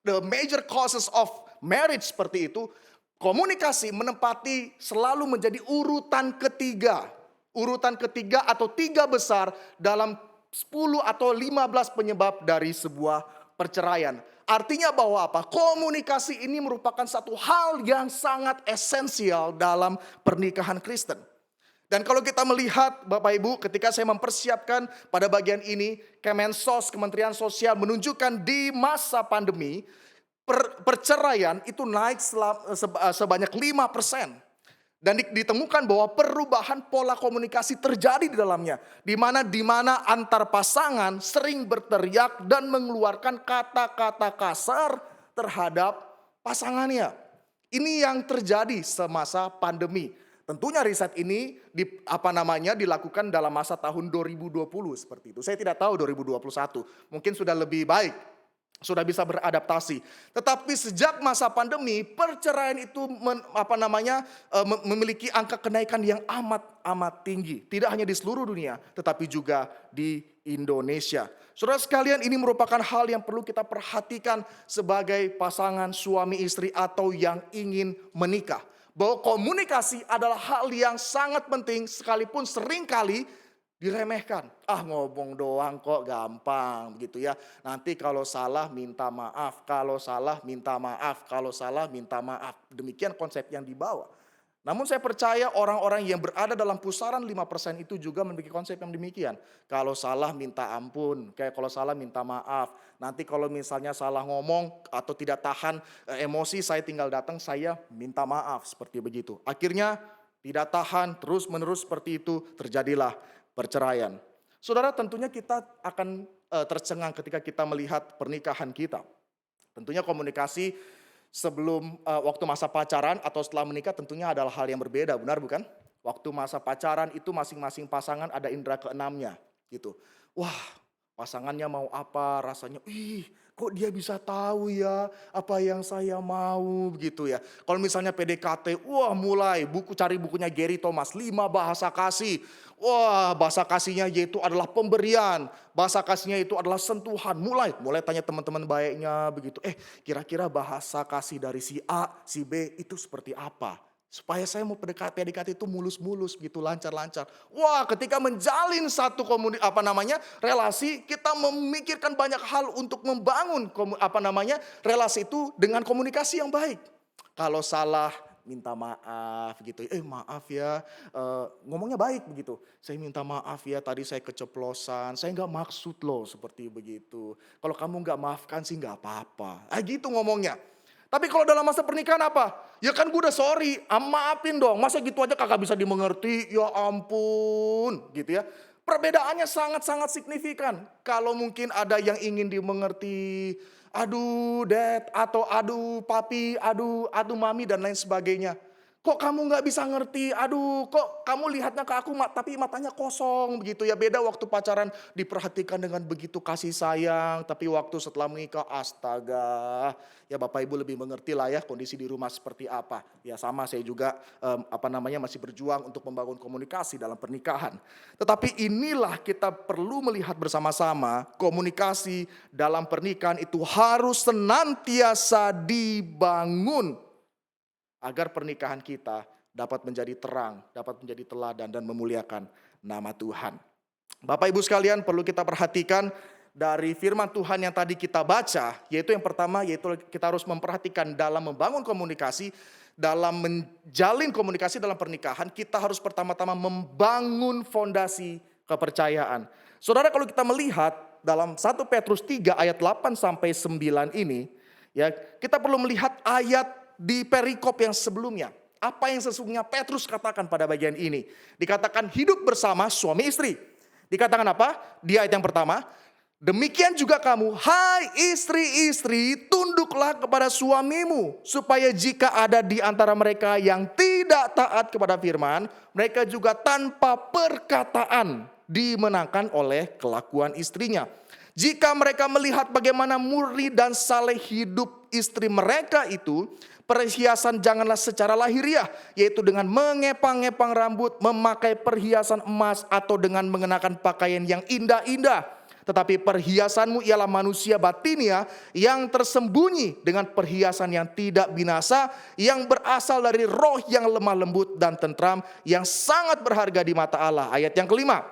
the major causes of marriage seperti itu, komunikasi menempati selalu menjadi urutan ketiga. Urutan ketiga atau tiga besar dalam 10 atau 15 penyebab dari sebuah perceraian. Artinya bahwa apa? Komunikasi ini merupakan satu hal yang sangat esensial dalam pernikahan Kristen. Dan kalau kita melihat Bapak Ibu, ketika saya mempersiapkan pada bagian ini, Kemensos, Kementerian Sosial menunjukkan di masa pandemi, perceraian itu naik sebanyak 5%. Dan ditemukan bahwa perubahan pola komunikasi terjadi di dalamnya. Di mana antar pasangan sering berteriak dan mengeluarkan kata-kata kasar terhadap pasangannya. Ini yang terjadi semasa pandemi. Tentunya riset ini dilakukan dalam masa tahun 2020 seperti itu. Saya tidak tahu 2021, mungkin sudah lebih baik, sudah bisa beradaptasi. Tetapi sejak masa pandemi, perceraian itu memiliki angka kenaikan yang amat tinggi. Tidak hanya di seluruh dunia, tetapi juga di Indonesia. Saudara sekalian, ini merupakan hal yang perlu kita perhatikan sebagai pasangan suami istri atau yang ingin menikah. Bahwa komunikasi adalah hal yang sangat penting sekalipun seringkali diremehkan. Ngomong doang kok gampang begitu ya. Nanti kalau salah minta maaf, kalau salah minta maaf, kalau salah minta maaf. Demikian konsep yang dibawa. Namun saya percaya orang-orang yang berada dalam pusaran 5% itu juga memiliki konsep yang demikian. Kalau salah minta ampun, kayak kalau salah minta maaf. Nanti kalau misalnya salah ngomong atau tidak tahan emosi, saya tinggal datang, saya minta maaf seperti begitu. Akhirnya tidak tahan, terus-menerus seperti itu, terjadilah perceraian. Saudara, tentunya kita akan tercengang ketika kita melihat pernikahan kita. Tentunya komunikasi sebelum waktu masa pacaran atau setelah menikah tentunya adalah hal yang berbeda, benar bukan? Waktu masa pacaran itu masing-masing pasangan ada indera keenamnya gitu. Wah, pasangannya mau apa, rasanya, kok dia bisa tahu ya apa yang saya mau begitu ya. Kalau misalnya PDKT, mulai cari bukunya Gary Thomas, 5 bahasa kasih. Bahasa kasihnya yaitu adalah pemberian, bahasa kasihnya itu adalah sentuhan. Mulai tanya teman-teman baiknya begitu. Kira-kira bahasa kasih dari si A, si B itu seperti apa? Supaya saya mau PDKT itu mulus-mulus gitu, lancar-lancar. Ketika menjalin satu relasi, kita memikirkan banyak hal untuk membangun relasi itu dengan komunikasi yang baik. Kalau salah minta maaf gitu. Maaf ya, ngomongnya baik begitu. Saya minta maaf ya, tadi saya keceplosan, saya nggak maksud loh seperti begitu. Kalau kamu nggak maafkan sih nggak apa-apa. Gitu ngomongnya. Tapi kalau dalam masa pernikahan apa? Ya kan gue udah sorry, maafin dong. Masa gitu aja kagak bisa dimengerti? Ya ampun, gitu ya. Perbedaannya sangat-sangat signifikan. Kalau mungkin ada yang ingin dimengerti, aduh dad, atau aduh papi, aduh mami dan lain sebagainya. Kok kamu gak bisa ngerti, aduh kok kamu lihatnya ke aku tapi matanya kosong begitu ya. Beda waktu pacaran diperhatikan dengan begitu kasih sayang, tapi waktu setelah menikah astaga. Ya Bapak Ibu lebih mengerti lah ya kondisi di rumah seperti apa. Ya sama saya juga masih berjuang untuk membangun komunikasi dalam pernikahan. Tetapi inilah kita perlu melihat bersama-sama komunikasi dalam pernikahan itu harus senantiasa dibangun. Agar pernikahan kita dapat menjadi terang, dapat menjadi teladan dan memuliakan nama Tuhan. Bapak Ibu sekalian, perlu kita perhatikan dari firman Tuhan yang tadi kita baca, yaitu yang pertama, yaitu kita harus memperhatikan dalam membangun komunikasi, dalam menjalin komunikasi dalam pernikahan, kita harus pertama-tama membangun fondasi kepercayaan. Saudara, kalau kita melihat dalam 1 Petrus 3 ayat 8 sampai 9 ini, ya, kita perlu melihat ayat di perikop yang sebelumnya. Apa yang sesungguhnya Petrus katakan pada bagian ini? Dikatakan hidup bersama suami istri. Dikatakan apa? Di ayat yang pertama, demikian juga kamu, hai istri-istri, tunduklah kepada suamimu, supaya jika ada di antara mereka yang tidak taat kepada firman, mereka juga tanpa perkataan dimenangkan oleh kelakuan istrinya. Jika mereka melihat bagaimana murni dan saleh hidup istri mereka itu, perhiasan janganlah secara lahiriah, yaitu dengan mengepang-ngepang rambut, memakai perhiasan emas, atau dengan mengenakan pakaian yang indah-indah. Tetapi perhiasanmu ialah manusia batinia yang tersembunyi dengan perhiasan yang tidak binasa, yang berasal dari roh yang lemah lembut dan tentram, yang sangat berharga di mata Allah. Ayat yang kelima.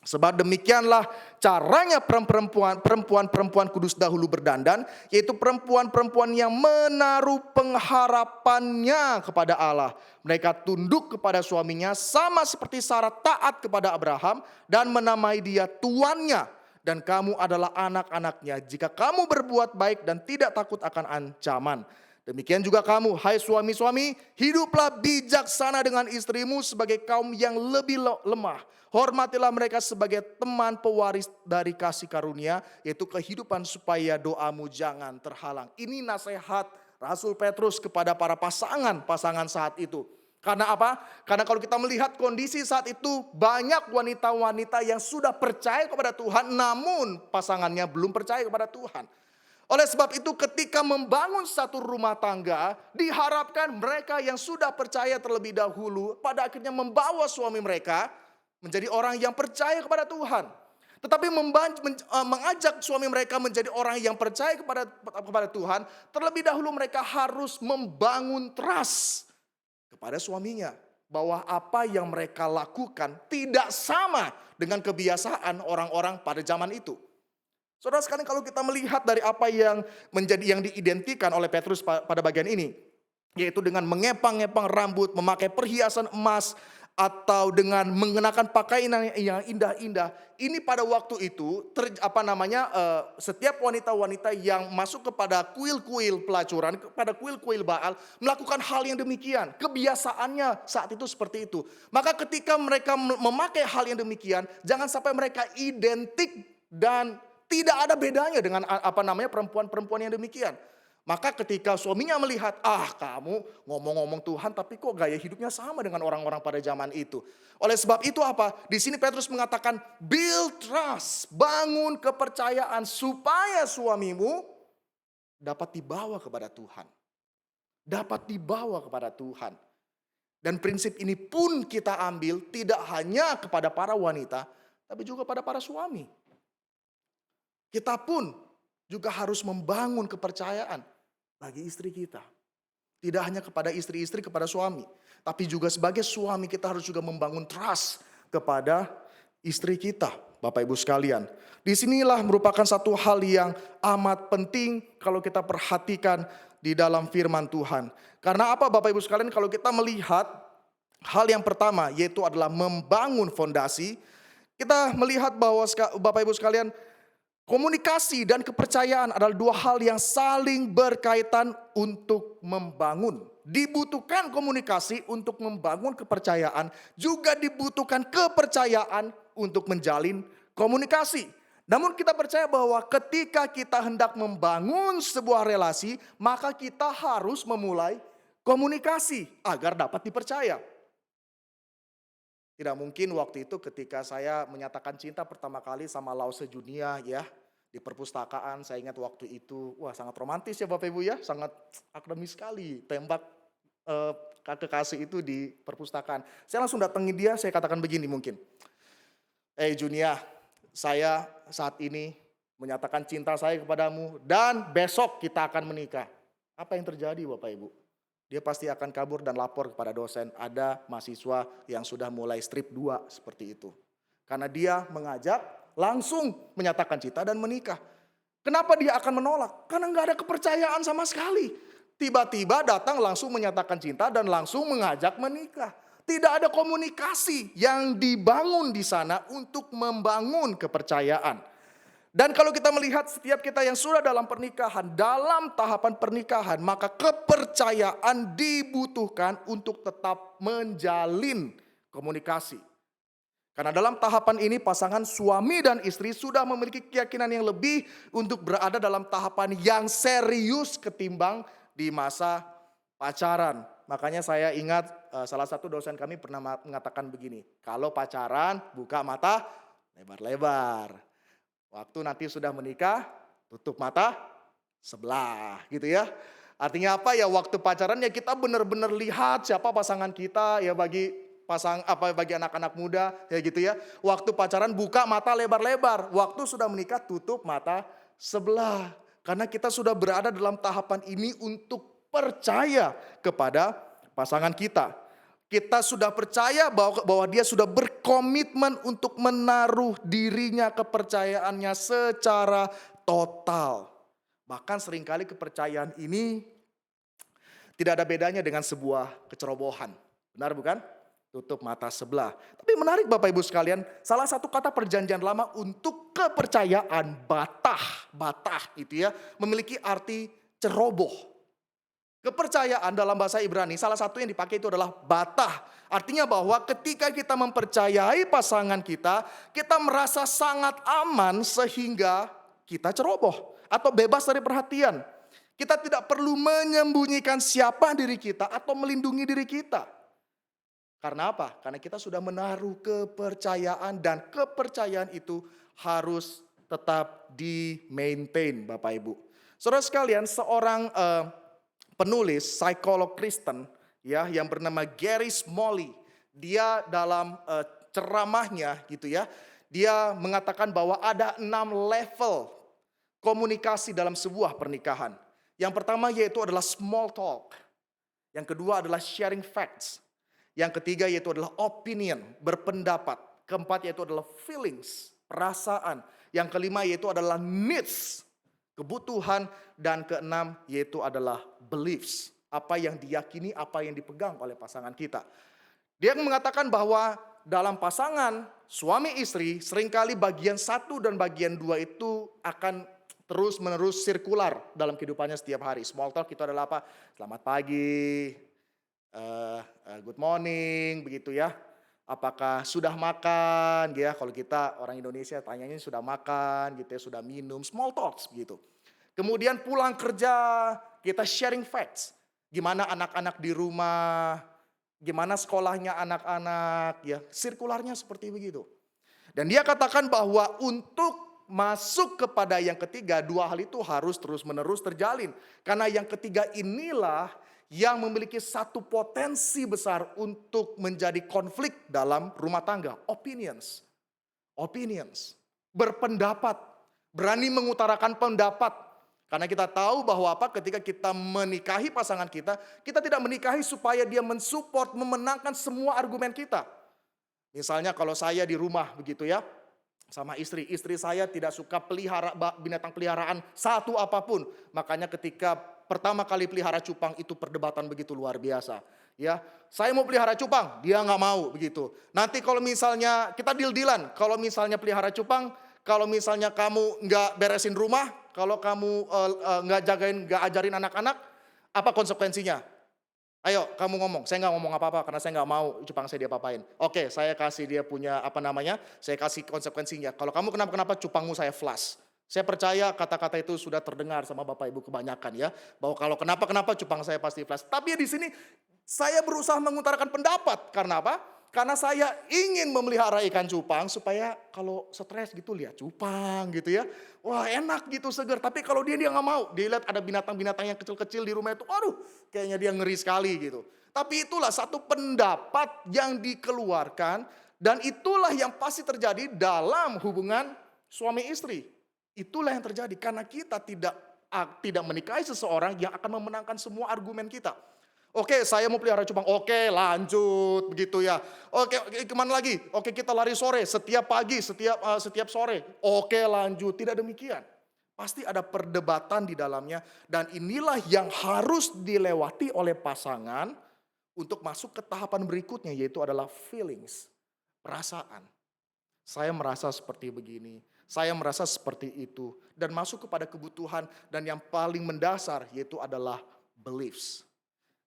Sebab demikianlah caranya perempuan-perempuan kudus dahulu berdandan, yaitu perempuan-perempuan yang menaruh pengharapannya kepada Allah. Mereka tunduk kepada suaminya sama seperti Sarah taat kepada Abraham dan menamai dia tuannya. Dan kamu adalah anak-anaknya jika kamu berbuat baik dan tidak takut akan ancaman. Demikian juga kamu, hai suami-suami, hiduplah bijaksana dengan istrimu sebagai kaum yang lebih lemah. Hormatilah mereka sebagai teman pewaris dari kasih karunia, yaitu kehidupan supaya doamu jangan terhalang. Ini nasihat Rasul Petrus kepada para pasangan saat itu. Karena apa? Karena kalau kita melihat kondisi saat itu, banyak wanita-wanita yang sudah percaya kepada Tuhan, namun pasangannya belum percaya kepada Tuhan. Oleh sebab itu ketika membangun satu rumah tangga, diharapkan mereka yang sudah percaya terlebih dahulu pada akhirnya membawa suami mereka menjadi orang yang percaya kepada Tuhan. Tetapi mengajak suami mereka menjadi orang yang percaya kepada Tuhan, terlebih dahulu mereka harus membangun trust kepada suaminya. Bahwa apa yang mereka lakukan tidak sama dengan kebiasaan orang-orang pada zaman itu. Saudara sekalian, kalau kita melihat dari apa yang diidentikan oleh Petrus pada bagian ini, yaitu dengan mengepang-ngepang rambut, memakai perhiasan emas, atau dengan mengenakan pakaian yang indah-indah. Ini pada waktu itu setiap wanita-wanita yang masuk kepada kuil-kuil pelacuran, kepada kuil-kuil Baal, melakukan hal yang demikian. Kebiasaannya saat itu seperti itu. Maka ketika mereka memakai hal yang demikian, jangan sampai mereka identik dan tidak ada bedanya dengan perempuan-perempuan yang demikian. Maka ketika suaminya melihat, kamu ngomong-ngomong Tuhan tapi kok gaya hidupnya sama dengan orang-orang pada zaman itu. Oleh sebab itu apa? Di sini Petrus mengatakan build trust, bangun kepercayaan supaya suamimu dapat dibawa kepada Tuhan. Dapat dibawa kepada Tuhan. Dan prinsip ini pun kita ambil tidak hanya kepada para wanita, tapi juga pada para suami. Kita pun juga harus membangun kepercayaan bagi istri kita. Tidak hanya kepada istri-istri, kepada suami. Tapi juga sebagai suami kita harus juga membangun trust kepada istri kita. Bapak Ibu sekalian. Disinilah merupakan satu hal yang amat penting kalau kita perhatikan di dalam firman Tuhan. Karena apa Bapak Ibu sekalian? Kalau kita melihat hal yang pertama yaitu adalah membangun fondasi. Kita melihat bahwa Bapak Ibu sekalian, komunikasi dan kepercayaan adalah dua hal yang saling berkaitan untuk membangun. Dibutuhkan komunikasi untuk membangun kepercayaan, juga dibutuhkan kepercayaan untuk menjalin komunikasi. Namun kita percaya bahwa ketika kita hendak membangun sebuah relasi, maka kita harus memulai komunikasi agar dapat dipercaya. Tidak mungkin waktu itu ketika saya menyatakan cinta pertama kali sama Lause Junia ya. Di perpustakaan saya ingat waktu itu. Wah sangat romantis ya Bapak Ibu ya. Sangat akademis sekali. Tembak kekasih itu di perpustakaan. Saya langsung datangi dia, saya katakan begini mungkin. Junia, saya saat ini menyatakan cinta saya kepadamu. Dan besok kita akan menikah. Apa yang terjadi Bapak Ibu? Dia pasti akan kabur dan lapor kepada dosen. Ada mahasiswa yang sudah mulai strip 2 seperti itu. Karena dia mengajak langsung menyatakan cinta dan menikah. Kenapa dia akan menolak? Karena nggak ada kepercayaan sama sekali. Tiba-tiba datang langsung menyatakan cinta dan langsung mengajak menikah. Tidak ada komunikasi yang dibangun di sana untuk membangun kepercayaan. Dan kalau kita melihat setiap kita yang sudah dalam pernikahan, dalam tahapan pernikahan, maka kepercayaan dibutuhkan untuk tetap menjalin komunikasi. Karena dalam tahapan ini pasangan suami dan istri sudah memiliki keyakinan yang lebih untuk berada dalam tahapan yang serius ketimbang di masa pacaran. Makanya saya ingat salah satu dosen kami pernah mengatakan begini, kalau pacaran buka mata lebar-lebar. Waktu nanti sudah menikah, tutup mata sebelah gitu ya. Artinya apa ya, waktu pacaran ya kita benar-benar lihat siapa pasangan kita ya, bagi anak-anak muda ya gitu ya. Waktu pacaran buka mata lebar-lebar, waktu sudah menikah tutup mata sebelah. Karena kita sudah berada dalam tahapan ini untuk percaya kepada pasangan kita. Kita sudah percaya bahwa dia sudah berkomitmen untuk menaruh dirinya, kepercayaannya secara total. Bahkan seringkali kepercayaan ini tidak ada bedanya dengan sebuah kecerobohan. Benar bukan? Tutup mata sebelah. Tapi menarik Bapak Ibu sekalian, salah satu kata perjanjian lama untuk kepercayaan, batah itu ya, memiliki arti ceroboh. Kepercayaan dalam bahasa Ibrani salah satu yang dipakai itu adalah batah. Artinya bahwa ketika kita mempercayai pasangan kita merasa sangat aman sehingga kita ceroboh atau bebas dari perhatian. Kita tidak perlu menyembunyikan siapa diri kita atau melindungi diri kita. Karena apa? Karena kita sudah menaruh kepercayaan dan kepercayaan itu harus tetap di-maintain Bapak Ibu. Saudara sekalian, seorang penulis psikolog Kristen ya yang bernama Gary Smalley, dia dalam ceramahnya gitu ya, dia mengatakan bahwa ada 6 level komunikasi dalam sebuah pernikahan. Yang pertama yaitu adalah small talk. Yang kedua adalah sharing facts. Yang ketiga yaitu adalah opinion, berpendapat. Keempat yaitu adalah feelings, perasaan. Yang kelima yaitu adalah needs, kebutuhan. Dan keenam yaitu adalah beliefs, apa yang diyakini, apa yang dipegang oleh pasangan kita. Dia mengatakan bahwa dalam pasangan suami istri seringkali bagian 1 dan bagian 2 itu akan terus menerus sirkular dalam kehidupannya setiap hari. Small talk itu adalah apa? Selamat pagi, good morning, begitu ya. Apakah sudah makan? Ya, kalau kita orang Indonesia tanyanya sudah makan, gitu ya, sudah minum. Small talks begitu. Kemudian pulang kerja kita sharing facts. Gimana anak-anak di rumah, gimana sekolahnya anak-anak, ya sirkularnya seperti begitu. Dan dia katakan bahwa untuk masuk kepada yang ketiga, 2 hal itu harus terus-menerus terjalin. Karena yang ketiga inilah yang memiliki satu potensi besar untuk menjadi konflik dalam rumah tangga. Opinions. Berpendapat. Berani mengutarakan pendapat. Karena kita tahu bahwa ketika kita menikahi pasangan kita tidak menikahi supaya dia mensupport, memenangkan semua argumen kita. Misalnya kalau saya di rumah begitu ya, sama istri saya tidak suka pelihara binatang peliharaan satu apapun. Makanya ketika pertama kali pelihara cupang itu perdebatan begitu luar biasa. Ya, saya mau pelihara cupang, dia nggak mau begitu. Nanti kalau misalnya kita deal-dealan, kalau misalnya pelihara cupang, kalau misalnya kamu nggak beresin rumah, kalau kamu nggak ajarin anak-anak, apa konsekuensinya? Ayo kamu ngomong, saya nggak ngomong apa-apa karena saya nggak mau cupang saya diapa-apain. Oke, saya kasih dia punya saya kasih konsekuensinya. Kalau kamu kenapa-kenapa cupangmu saya flush. Saya percaya kata-kata itu sudah terdengar sama Bapak Ibu kebanyakan ya. Bahwa kalau kenapa-kenapa cupang saya pasti flush. Tapi di sini saya berusaha mengutarakan pendapat. Karena apa? Karena saya ingin memelihara ikan cupang supaya kalau stres gitu lihat cupang gitu ya. Wah enak gitu seger. Tapi kalau dia nggak mau. Dia lihat ada binatang-binatang yang kecil-kecil di rumah itu. Aduh kayaknya dia ngeri sekali gitu. Tapi itulah satu pendapat yang dikeluarkan. Dan itulah yang pasti terjadi dalam hubungan suami istri. Itulah yang terjadi karena kita tidak menikahi seseorang yang akan memenangkan semua argumen kita. Oke, saya mau pelihara cupang. Oke, lanjut begitu ya. Oke, kemana lagi? Oke, kita lari sore, setiap pagi, setiap sore. Oke, lanjut. Tidak demikian. Pasti ada perdebatan di dalamnya dan inilah yang harus dilewati oleh pasangan untuk masuk ke tahapan berikutnya yaitu adalah feelings, perasaan. Saya merasa seperti begini, saya merasa seperti itu dan masuk kepada kebutuhan dan yang paling mendasar yaitu adalah beliefs.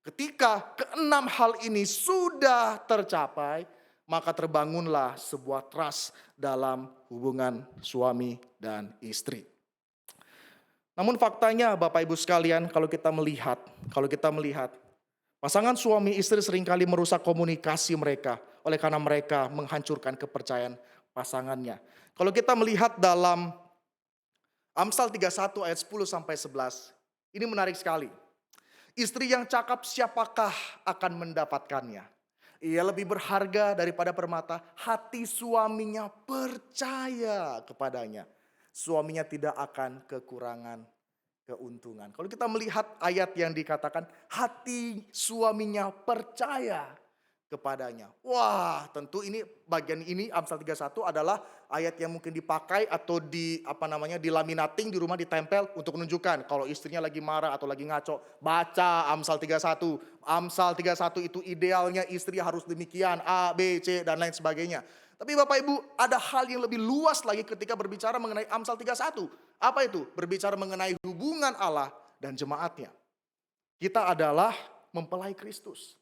Ketika keenam hal ini sudah tercapai, maka terbangunlah sebuah trust dalam hubungan suami dan istri. Namun faktanya Bapak Ibu sekalian, kalau kita melihat pasangan suami istri seringkali merusak komunikasi mereka oleh karena mereka menghancurkan kepercayaan pasangannya. Kalau kita melihat dalam Amsal 31 ayat 10 sampai 11, ini menarik sekali. Istri yang cakap siapakah akan mendapatkannya? Ia lebih berharga daripada permata. Hati suaminya percaya kepadanya. Suaminya tidak akan kekurangan keuntungan. Kalau kita melihat ayat yang dikatakan hati suaminya percaya kepadanya. Wah, tentu ini bagian ini Amsal 31 adalah ayat yang mungkin dipakai atau dilaminating di rumah, ditempel untuk menunjukkan kalau istrinya lagi marah atau lagi ngaco. Baca Amsal 31. Amsal 31 itu idealnya istri harus demikian, A, B, C dan lain sebagainya. Tapi Bapak Ibu, ada hal yang lebih luas lagi ketika berbicara mengenai Amsal 31. Apa itu? Berbicara mengenai hubungan Allah dan jemaatnya. Kita adalah mempelai Kristus.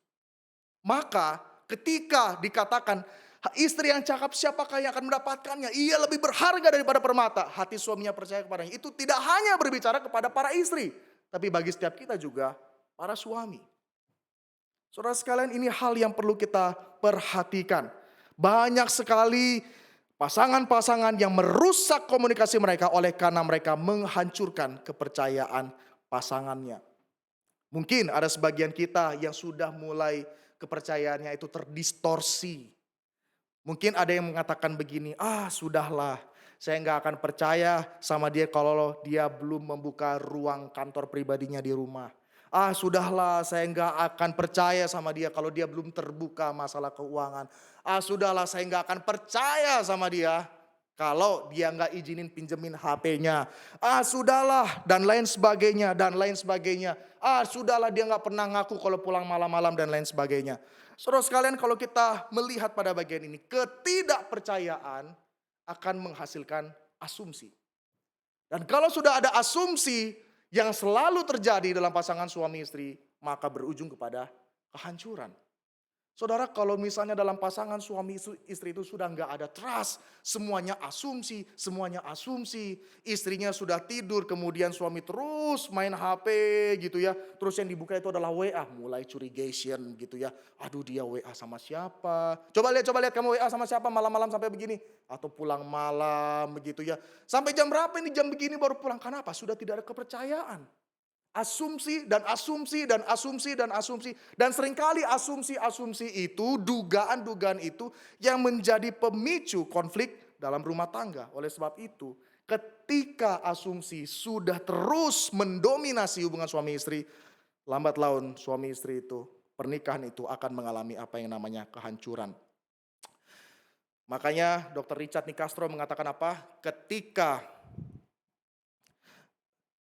Maka ketika dikatakan istri yang cakap siapakah yang akan mendapatkannya? Ia lebih berharga daripada permata. Hati suaminya percaya kepadanya. Itu tidak hanya berbicara kepada para istri. Tapi bagi setiap kita juga para suami. Saudara sekalian, ini hal yang perlu kita perhatikan. Banyak sekali pasangan-pasangan yang merusak komunikasi mereka oleh karena mereka menghancurkan kepercayaan pasangannya. Mungkin ada sebagian kita yang sudah mulai kepercayaannya itu terdistorsi. Mungkin ada yang mengatakan begini, sudahlah, saya nggak akan percaya sama dia kalau dia belum membuka ruang kantor pribadinya di rumah. Sudahlah, saya nggak akan percaya sama dia kalau dia belum terbuka masalah keuangan. Sudahlah, saya nggak akan percaya sama dia kalau dia nggak izinin pinjemin HP-nya. Sudahlah, dan lain sebagainya, dan lain sebagainya. Sudahlah, dia nggak pernah ngaku kalau pulang malam-malam dan lain sebagainya. Saudara sekalian, kalau kita melihat pada bagian ini, ketidakpercayaan akan menghasilkan asumsi. Dan kalau sudah ada asumsi yang selalu terjadi dalam pasangan suami istri, maka berujung kepada kehancuran. Saudara, kalau misalnya dalam pasangan suami istri itu sudah nggak ada trust, semuanya asumsi, istrinya sudah tidur, kemudian suami terus main HP gitu ya, terus yang dibuka itu adalah WA, mulai curigation gitu ya, aduh dia WA sama siapa, coba lihat kamu WA sama siapa malam-malam sampai begini, atau pulang malam begitu ya, sampai jam berapa ini, jam begini baru pulang, kenapa? Sudah tidak ada kepercayaan. Asumsi dan asumsi dan asumsi dan asumsi. Dan seringkali asumsi-asumsi itu, dugaan-dugaan itu yang menjadi pemicu konflik dalam rumah tangga. Oleh sebab itu, ketika asumsi sudah terus mendominasi hubungan suami istri, lambat laun suami istri itu, pernikahan itu akan mengalami apa yang namanya kehancuran. Makanya Dr. Richard Nicastro mengatakan apa?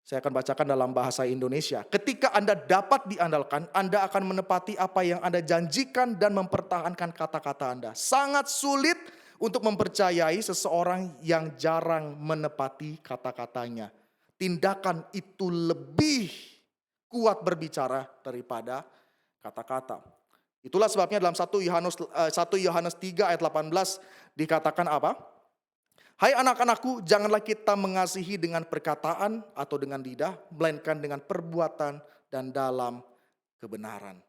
Saya akan bacakan dalam bahasa Indonesia. Ketika Anda dapat diandalkan, Anda akan menepati apa yang Anda janjikan dan mempertahankan kata-kata Anda. Sangat sulit untuk mempercayai seseorang yang jarang menepati kata-katanya. Tindakan itu lebih kuat berbicara daripada kata-kata. Itulah sebabnya dalam 1 Yohanes 3 ayat 18 dikatakan apa? Hai anak-anakku, janganlah kita mengasihi dengan perkataan atau dengan lidah, melainkan dengan perbuatan dan dalam kebenaran.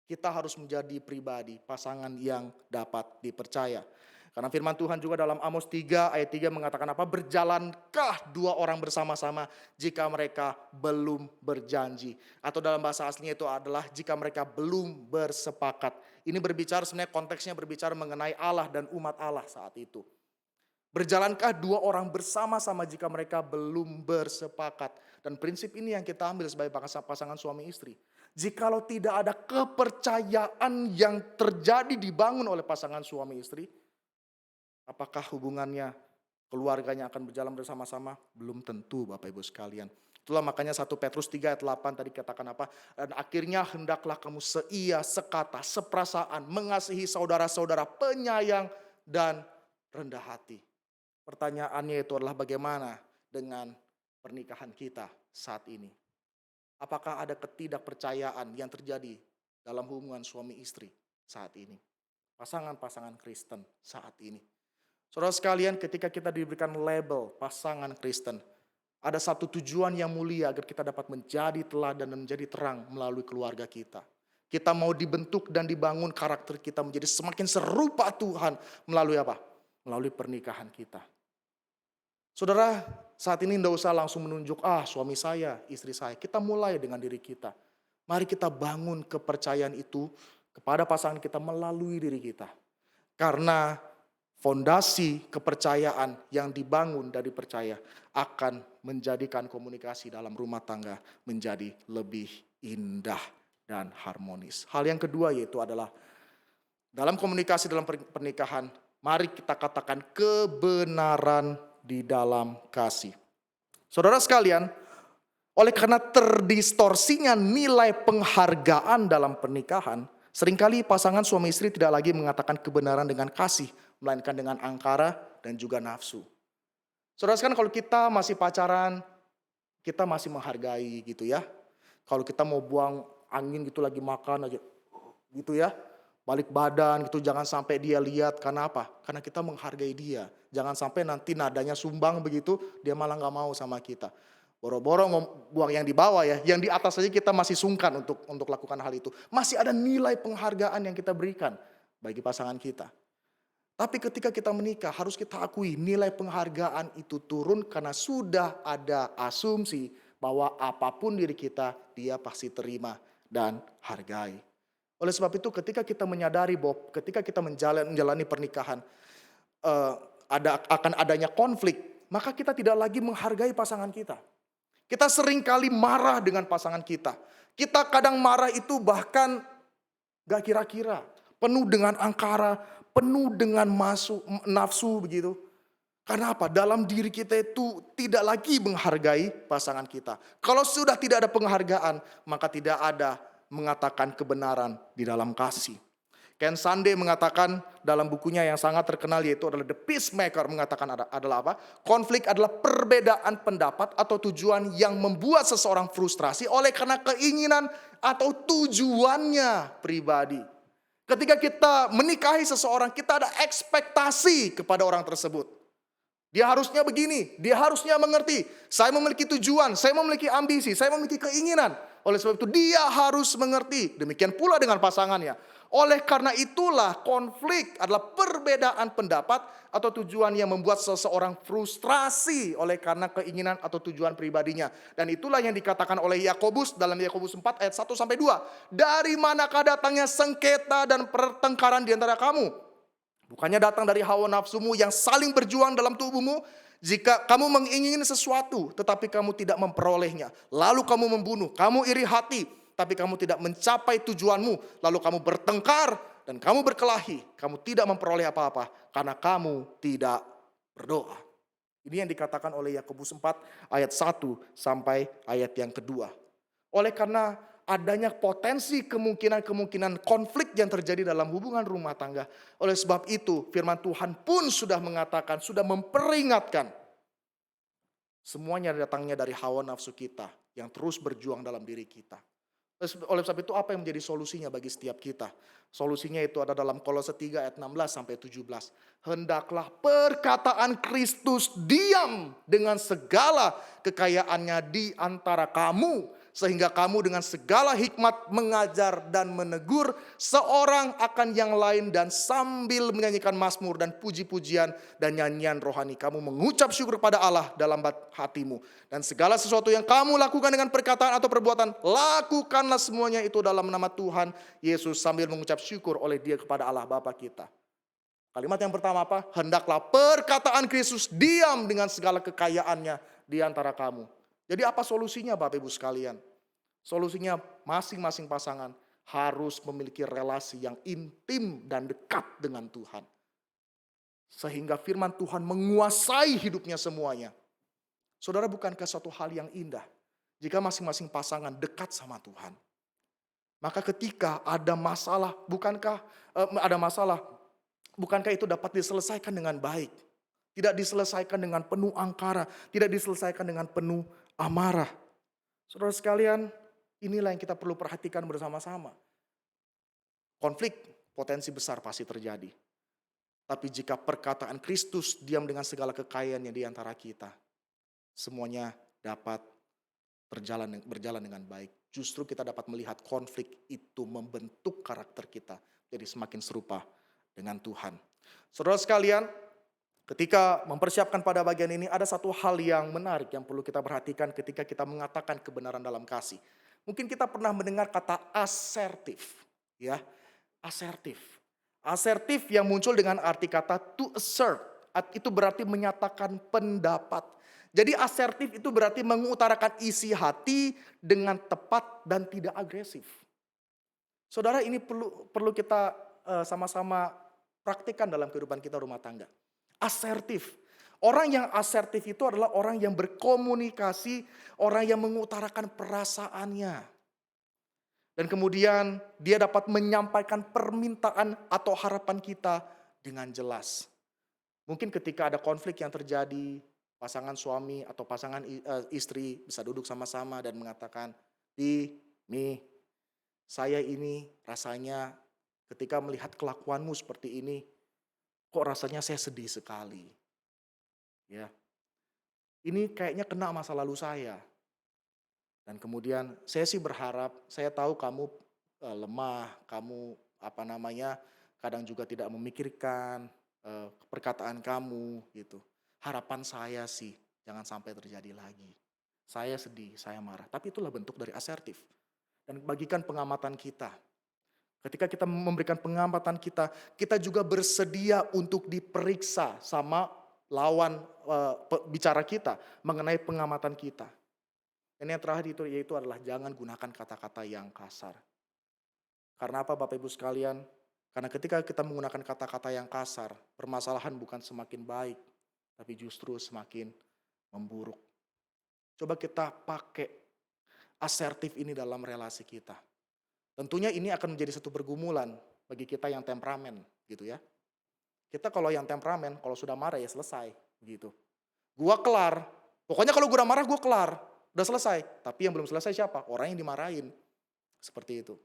Kita harus menjadi pribadi, pasangan yang dapat dipercaya. Karena firman Tuhan juga dalam Amos 3 ayat 3 mengatakan apa? Berjalankah dua orang bersama-sama jika mereka belum berjanji? Atau dalam bahasa aslinya itu adalah jika mereka belum bersepakat. Ini berbicara sebenarnya konteksnya berbicara mengenai Allah dan umat Allah saat itu. Berjalankah dua orang bersama-sama jika mereka belum bersepakat? Dan prinsip ini yang kita ambil sebagai pasangan suami istri. Jikalau tidak ada kepercayaan yang terjadi dibangun oleh pasangan suami istri, apakah hubungannya, keluarganya akan berjalan bersama-sama? Belum tentu Bapak Ibu sekalian. Itulah makanya 1 Petrus 3 ayat 8 tadi katakan apa? Dan akhirnya hendaklah kamu seia, sekata, seperasaan, mengasihi saudara-saudara, penyayang dan rendah hati. Pertanyaannya itu adalah bagaimana dengan pernikahan kita saat ini? Apakah ada ketidakpercayaan yang terjadi dalam hubungan suami istri saat ini? Pasangan-pasangan Kristen saat ini. Saudara sekalian, ketika kita diberikan label pasangan Kristen, ada satu tujuan yang mulia agar kita dapat menjadi teladan dan menjadi terang melalui keluarga kita. Kita mau dibentuk dan dibangun karakter kita menjadi semakin serupa Tuhan melalui apa? Melalui pernikahan kita. Saudara, saat ini tidak usah langsung menunjuk, suami saya, istri saya. Kita mulai dengan diri kita. Mari kita bangun kepercayaan itu kepada pasangan kita melalui diri kita. Karena fondasi kepercayaan yang dibangun dari percaya akan menjadikan komunikasi dalam rumah tangga menjadi lebih indah dan harmonis. Hal yang kedua yaitu adalah Dalam komunikasi dalam pernikahan, mari kita katakan kebenaran di dalam kasih. Saudara sekalian, oleh karena terdistorsinya nilai penghargaan dalam pernikahan, seringkali pasangan suami istri tidak lagi mengatakan kebenaran dengan kasih, melainkan dengan angkara dan juga nafsu. Saudara sekalian, kalau kita masih pacaran, kita masih menghargai gitu ya. Kalau kita mau buang angin gitu lagi makan aja gitu ya, balik badan gitu, jangan sampai dia lihat. Karena apa? Karena kita menghargai dia. Jangan sampai nanti nadanya sumbang begitu, dia malah gak mau sama kita. Boro-boro buang yang di bawah ya, yang di atas saja kita masih sungkan untuk lakukan hal itu. Masih ada nilai penghargaan yang kita berikan bagi pasangan kita. Tapi ketika kita menikah, harus kita akui nilai penghargaan itu turun karena sudah ada asumsi bahwa apapun diri kita, dia pasti terima dan hargai. Oleh sebab itu ketika kita menyadari bahwa ketika kita menjalani pernikahan, akan adanya konflik, maka kita tidak lagi menghargai pasangan kita. Kita seringkali marah dengan pasangan kita. Kita kadang marah itu bahkan gak kira-kira, penuh dengan angkara, penuh dengan nafsu begitu. Karena apa? Dalam diri kita itu tidak lagi menghargai pasangan kita. Kalau sudah tidak ada penghargaan, maka tidak ada mengatakan kebenaran di dalam kasih. Ken Sande mengatakan dalam bukunya yang sangat terkenal yaitu adalah The Peacemaker, mengatakan adalah apa? Konflik adalah perbedaan pendapat atau tujuan yang membuat seseorang frustrasi oleh karena keinginan atau tujuannya pribadi. Ketika kita menikahi seseorang, kita ada ekspektasi kepada orang tersebut. Dia harusnya begini, dia harusnya mengerti. Saya memiliki tujuan, saya memiliki ambisi, saya memiliki keinginan. Oleh sebab itu dia harus mengerti. Demikian pula dengan pasangannya. Oleh karena itulah konflik adalah perbedaan pendapat atau tujuan yang membuat seseorang frustrasi oleh karena keinginan atau tujuan pribadinya. Dan itulah yang dikatakan oleh Yakobus dalam Yakobus 4 ayat 1-2. Dari manakah datangnya sengketa dan pertengkaran di antara kamu? Bukannya datang dari hawa nafsumu yang saling berjuang dalam tubuhmu? Jika kamu mengingini sesuatu tetapi kamu tidak memperolehnya, lalu kamu membunuh, kamu iri hati, tapi kamu tidak mencapai tujuanmu, lalu kamu bertengkar dan kamu berkelahi, kamu tidak memperoleh apa-apa karena kamu tidak berdoa. Ini yang dikatakan oleh Yakobus 4 ayat 1 sampai ayat yang kedua. Oleh karena adanya potensi kemungkinan konflik yang terjadi dalam hubungan rumah tangga. Oleh sebab itu firman Tuhan pun sudah mengatakan, sudah memperingatkan. Semuanya datangnya dari hawa nafsu kita yang terus berjuang dalam diri kita. Oleh sebab itu apa yang menjadi solusinya bagi setiap kita? Solusinya itu ada dalam Kolose 3 ayat 16 sampai 17. Hendaklah perkataan Kristus diam dengan segala kekayaannya di antara kamu, sehingga kamu dengan segala hikmat mengajar dan menegur seorang akan yang lain, dan sambil menyanyikan mazmur dan puji-pujian dan nyanyian rohani kamu mengucap syukur kepada Allah dalam hatimu. Dan segala sesuatu yang kamu lakukan dengan perkataan atau perbuatan, lakukanlah semuanya itu dalam nama Tuhan Yesus sambil mengucap syukur oleh Dia kepada Allah Bapa kita. Kalimat yang pertama apa? Hendaklah perkataan Kristus diam dengan segala kekayaannya di antara kamu. Jadi apa solusinya Bapak Ibu sekalian? Solusinya masing-masing pasangan harus memiliki relasi yang intim dan dekat dengan Tuhan. Sehingga firman Tuhan menguasai hidupnya semuanya. Saudara, bukankah suatu hal yang indah jika masing-masing pasangan dekat sama Tuhan? Maka ketika ada masalah, bukankah itu dapat diselesaikan dengan baik? Tidak diselesaikan dengan penuh angkara, tidak diselesaikan dengan penuh amarah. Saudara sekalian, inilah yang kita perlu perhatikan bersama-sama. Konflik potensi besar pasti terjadi. Tapi jika perkataan Kristus diam dengan segala kekayaannya di antara kita, semuanya dapat berjalan dengan baik. Justru kita dapat melihat konflik itu membentuk karakter kita jadi semakin serupa dengan Tuhan. Saudara sekalian, ketika mempersiapkan pada bagian ini ada satu hal yang menarik yang perlu kita perhatikan ketika kita mengatakan kebenaran dalam kasih. Mungkin kita pernah mendengar kata asertif, ya, asertif. Asertif yang muncul dengan arti kata to assert, itu berarti menyatakan pendapat. Jadi asertif itu berarti mengutarakan isi hati dengan tepat dan tidak agresif. Saudara, ini perlu kita sama-sama praktikkan dalam kehidupan kita rumah tangga. Asertif. Orang yang asertif itu adalah orang yang berkomunikasi, orang yang mengutarakan perasaannya. Dan kemudian dia dapat menyampaikan permintaan atau harapan kita dengan jelas. Mungkin ketika ada konflik yang terjadi, pasangan suami atau pasangan istri bisa duduk sama-sama dan mengatakan, Mi, saya ini rasanya ketika melihat kelakuanmu seperti ini, kok rasanya saya sedih sekali. Ya, ini kayaknya kena masa lalu saya. Dan kemudian saya sih berharap, saya tahu kamu lemah, kamu kadang juga tidak memikirkan perkataan kamu gitu. Harapan saya sih jangan sampai terjadi lagi. Saya sedih, saya marah, tapi itulah bentuk dari asertif. Dan bagikan pengamatan kita. Ketika kita memberikan pengamatan kita, kita juga bersedia untuk diperiksa sama lawan bicara kita mengenai pengamatan kita. Dan yang terakhir itu yaitu adalah jangan gunakan kata-kata yang kasar. Karena apa Bapak Ibu sekalian? Karena ketika kita menggunakan kata-kata yang kasar, permasalahan bukan semakin baik, tapi justru semakin memburuk. Coba kita pakai asertif ini dalam relasi kita. Tentunya ini akan menjadi satu pergumulan bagi kita yang temperamen gitu ya. Kita kalau yang temperamen, kalau sudah marah ya selesai gitu. Gua kelar, pokoknya kalau gua udah marah gua kelar, udah selesai. Tapi yang belum selesai siapa? Orang yang dimarahin. Seperti itu.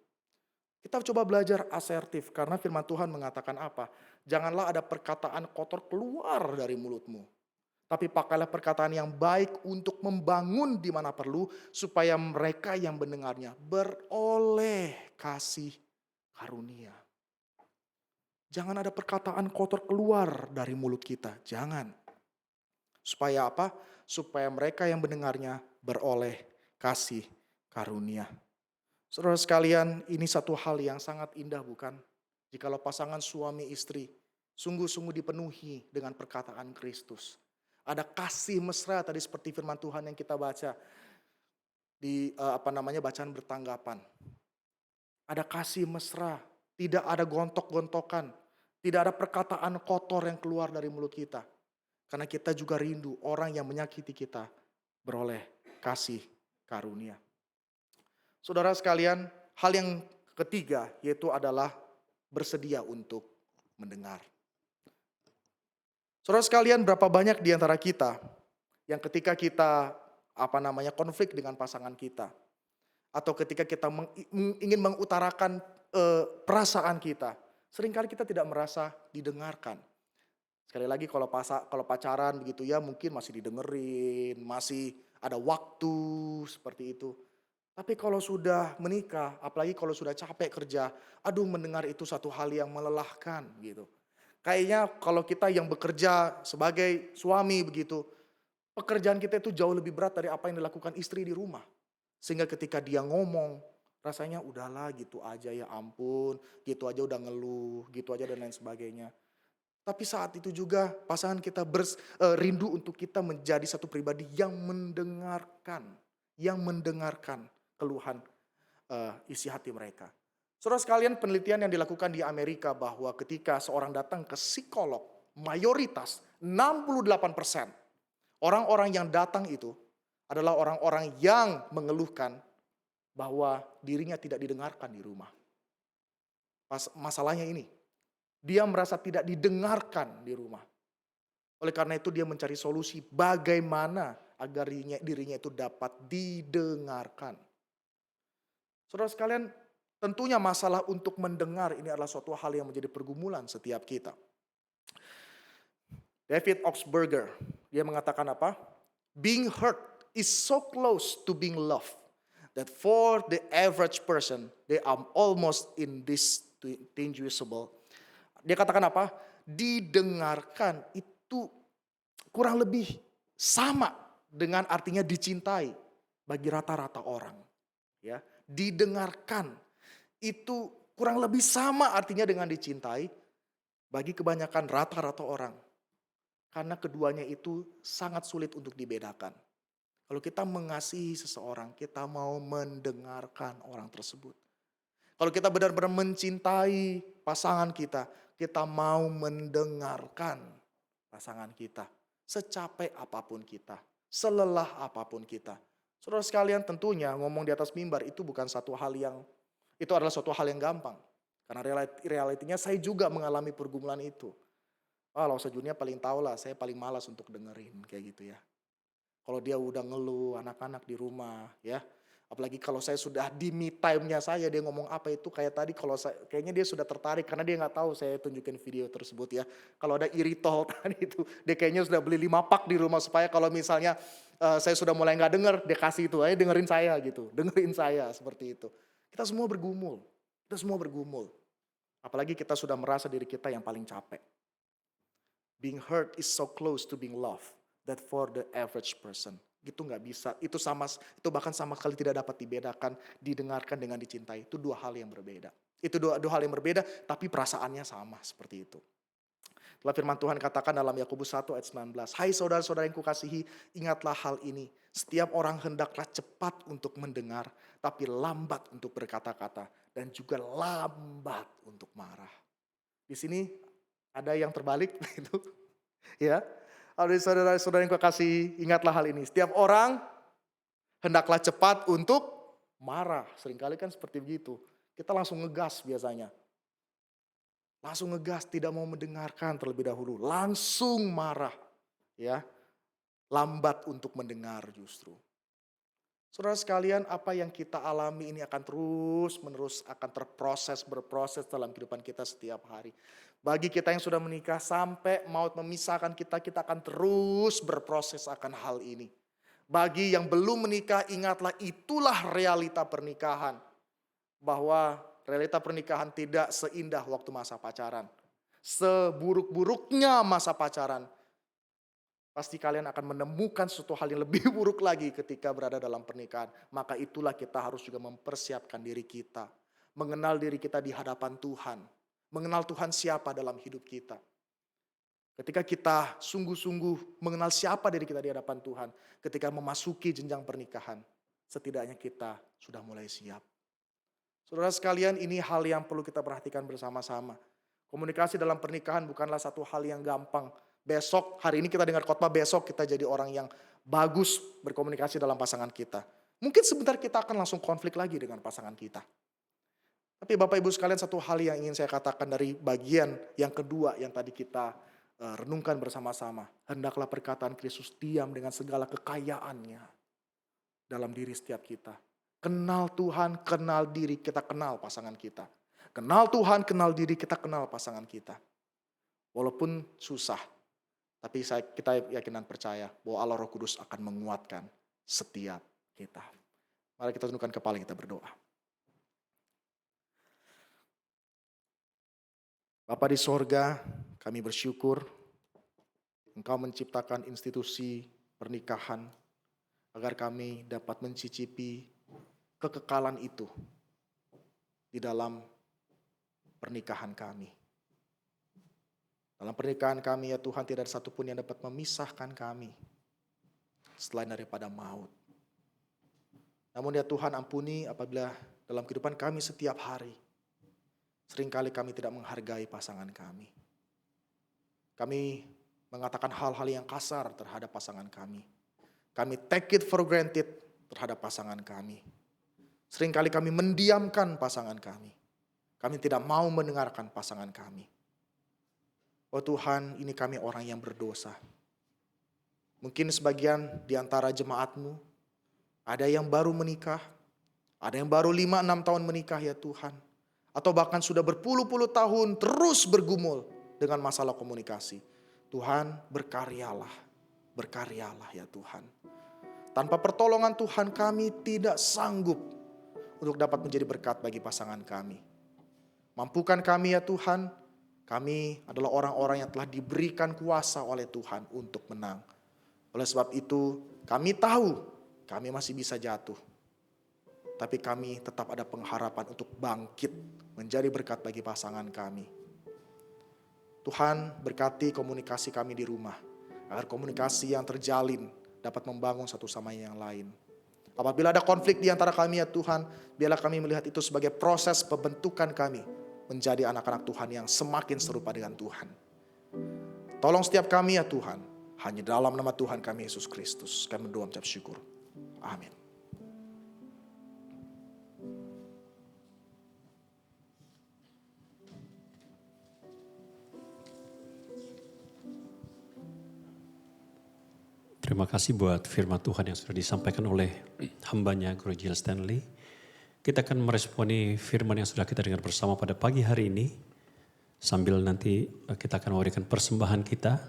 Kita coba belajar asertif karena firman Tuhan mengatakan apa? Janganlah ada perkataan kotor keluar dari mulutmu. Tapi pakailah perkataan yang baik untuk membangun di mana perlu supaya mereka yang mendengarnya beroleh kasih karunia. Jangan ada perkataan kotor keluar dari mulut kita. Jangan. Supaya apa? Supaya mereka yang mendengarnya beroleh kasih karunia. Saudara sekalian, ini satu hal yang sangat indah bukan? Jikalau pasangan suami istri sungguh-sungguh dipenuhi dengan perkataan Kristus. Ada kasih mesra tadi seperti firman Tuhan yang kita baca di bacaan bertanggapan. Ada kasih mesra, tidak ada gontok-gontokan, tidak ada perkataan kotor yang keluar dari mulut kita. Karena kita juga rindu orang yang menyakiti kita beroleh kasih karunia. Saudara sekalian, hal yang ketiga yaitu adalah bersedia untuk mendengar. Saudara sekalian, berapa banyak di antara kita yang ketika kita konflik dengan pasangan kita atau ketika kita ingin mengutarakan perasaan kita, seringkali kita tidak merasa didengarkan. Sekali lagi kalau pacaran begitu ya mungkin masih didengerin, masih ada waktu seperti itu. Tapi kalau sudah menikah, apalagi kalau sudah capek kerja, mendengar itu satu hal yang melelahkan gitu. Kayaknya kalau kita yang bekerja sebagai suami begitu, pekerjaan kita itu jauh lebih berat dari apa yang dilakukan istri di rumah. Sehingga ketika dia ngomong, rasanya udahlah gitu aja ya ampun, gitu aja udah ngeluh, gitu aja dan lain sebagainya. Tapi saat itu juga pasangan kita rindu untuk kita menjadi satu pribadi yang mendengarkan keluhan isi hati mereka. Saudara sekalian, penelitian yang dilakukan di Amerika bahwa ketika seorang datang ke psikolog, mayoritas 68% orang-orang yang datang itu adalah orang-orang yang mengeluhkan bahwa dirinya tidak didengarkan di rumah. Masalahnya ini, dia merasa tidak didengarkan di rumah. Oleh karena itu dia mencari solusi bagaimana agar dirinya itu dapat didengarkan. Saudara sekalian, tentunya masalah untuk mendengar ini adalah suatu hal yang menjadi pergumulan setiap kita. David Augsburger, dia mengatakan apa? Being heard is so close to being loved that for the average person, they are almost indistinguishable. Dia katakan apa? Didengarkan itu kurang lebih sama dengan artinya dicintai bagi rata-rata orang. Ya, didengarkan itu kurang lebih sama artinya dengan dicintai bagi kebanyakan rata-rata orang. Karena keduanya itu sangat sulit untuk dibedakan. Kalau kita mengasihi seseorang, kita mau mendengarkan orang tersebut. Kalau kita benar-benar mencintai pasangan kita, kita mau mendengarkan pasangan kita. Secapek apapun kita, selelah apapun kita. Saudara sekalian, tentunya ngomong di atas mimbar itu bukan satu hal yang, itu adalah suatu hal yang gampang. Karena realitinya saya juga mengalami pergumulan itu. Kalau Junia paling tahu lah, saya paling malas untuk dengerin kayak gitu ya. Kalau dia udah ngeluh, anak-anak di rumah ya. Apalagi kalau saya sudah di me time-nya saya, dia ngomong apa itu kayak tadi, kalau saya, kayaknya dia sudah tertarik karena dia nggak tahu saya tunjukin video tersebut ya. Kalau ada iritol tadi itu, dia kayaknya sudah beli 5 pak di rumah supaya kalau misalnya saya sudah mulai nggak denger, dia kasih itu, ayo dengerin saya gitu, dengerin saya seperti itu. Kita semua bergumul, Apalagi kita sudah merasa diri kita yang paling capek. Being hurt is so close to being loved that for the average person. Gitu nggak bisa, itu bahkan sama sekali tidak dapat dibedakan, didengarkan dengan dicintai. Itu dua hal yang berbeda. Itu dua hal yang berbeda, tapi perasaannya sama seperti itu. Telah firman Tuhan katakan dalam Yakobus 1 ayat 19. Hai saudara-saudara yang kukasihi, ingatlah hal ini. Setiap orang hendaklah cepat untuk mendengar, tapi lambat untuk berkata-kata, dan juga lambat untuk marah. Di sini ada yang terbalik, gitu. Ya. Saudara-saudara yang kukasihi, ingatlah hal ini. Setiap orang hendaklah cepat untuk marah. Seringkali kan seperti begitu. Kita langsung ngegas biasanya. Langsung ngegas, tidak mau mendengarkan terlebih dahulu. Langsung marah. Ya, lambat untuk mendengar justru. Saudara sekalian, apa yang kita alami ini akan terus-menerus akan berproses dalam kehidupan kita setiap hari. Bagi kita yang sudah menikah, sampai maut memisahkan kita, kita akan terus berproses akan hal ini. Bagi yang belum menikah, ingatlah itulah realita pernikahan. Bahwa realita pernikahan tidak seindah waktu masa pacaran. Seburuk-buruknya masa pacaran, pasti kalian akan menemukan suatu hal yang lebih buruk lagi ketika berada dalam pernikahan. Maka itulah kita harus juga mempersiapkan diri kita. Mengenal diri kita di hadapan Tuhan. Mengenal Tuhan siapa dalam hidup kita. Ketika kita sungguh-sungguh mengenal siapa diri kita di hadapan Tuhan. Ketika memasuki jenjang pernikahan. Setidaknya kita sudah mulai siap. Saudara sekalian, ini hal yang perlu kita perhatikan bersama-sama. Komunikasi dalam pernikahan bukanlah satu hal yang gampang. Besok, hari ini kita dengar khotbah, besok kita jadi orang yang bagus berkomunikasi dalam pasangan kita. Mungkin sebentar kita akan langsung konflik lagi dengan pasangan kita. Tapi Bapak Ibu sekalian, satu hal yang ingin saya katakan dari bagian yang kedua yang tadi kita renungkan bersama-sama. Hendaklah perkataan Kristus diam dengan segala kekayaannya dalam diri setiap kita. Kenal Tuhan, kenal diri, kita kenal pasangan kita. Kenal Tuhan, kenal diri, kita kenal pasangan kita. Walaupun susah, tapi kita yakin dan percaya bahwa Allah Roh Kudus akan menguatkan setiap kita. Mari kita tundukkan kepala, kita berdoa. Bapa di sorga, kami bersyukur Engkau menciptakan institusi pernikahan agar kami dapat mencicipi kekekalan itu di dalam pernikahan kami. Dalam pernikahan kami ya Tuhan, tidak ada satupun yang dapat memisahkan kami selain daripada maut. Namun ya Tuhan, ampuni apabila dalam kehidupan kami setiap hari seringkali kami tidak menghargai pasangan kami. Kami mengatakan hal-hal yang kasar terhadap pasangan kami. Kami take it for granted terhadap pasangan kami. Seringkali kami mendiamkan pasangan kami. Kami tidak mau mendengarkan pasangan kami. Oh Tuhan, ini kami orang yang berdosa. Mungkin sebagian di antara jemaat-Mu, ada yang baru menikah, ada yang baru 5-6 tahun menikah ya Tuhan. Atau bahkan sudah berpuluh-puluh tahun terus bergumul dengan masalah komunikasi. Tuhan, berkaryalah ya Tuhan. Tanpa pertolongan Tuhan, kami tidak sanggup untuk dapat menjadi berkat bagi pasangan kami. Mampukan kami ya Tuhan, kami adalah orang-orang yang telah diberikan kuasa oleh Tuhan untuk menang. Oleh sebab itu, kami tahu kami masih bisa jatuh. Tapi kami tetap ada pengharapan untuk bangkit menjadi berkat bagi pasangan kami. Tuhan, berkati komunikasi kami di rumah, agar komunikasi yang terjalin dapat membangun satu sama yang lain. Apabila ada konflik di antara kami ya Tuhan, biarlah kami melihat itu sebagai proses pembentukan kami menjadi anak-anak Tuhan yang semakin serupa dengan Tuhan. Tolong setiap kami ya Tuhan, hanya dalam nama Tuhan kami Yesus Kristus kami berdoa mengucap syukur. Amin. Terima kasih buat firman Tuhan yang sudah disampaikan oleh hambanya Guru Jill Stanley. Kita akan meresponi firman yang sudah kita dengar bersama pada pagi hari ini. Sambil nanti kita akan memberikan persembahan kita.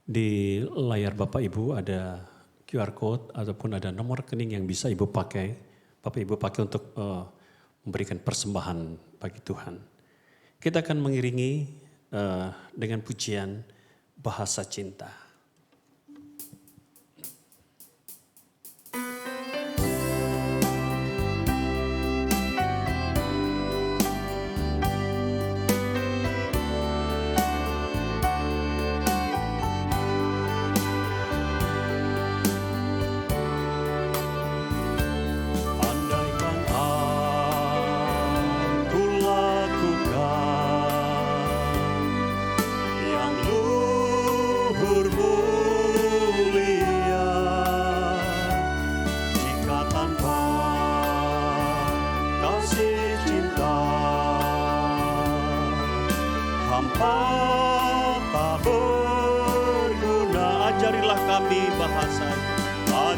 Di layar Bapak Ibu ada QR Code ataupun ada nomor rekening yang bisa Ibu pakai. Bapak Ibu pakai untuk memberikan persembahan bagi Tuhan. Kita akan mengiringi dengan pujian Bahasa Cinta.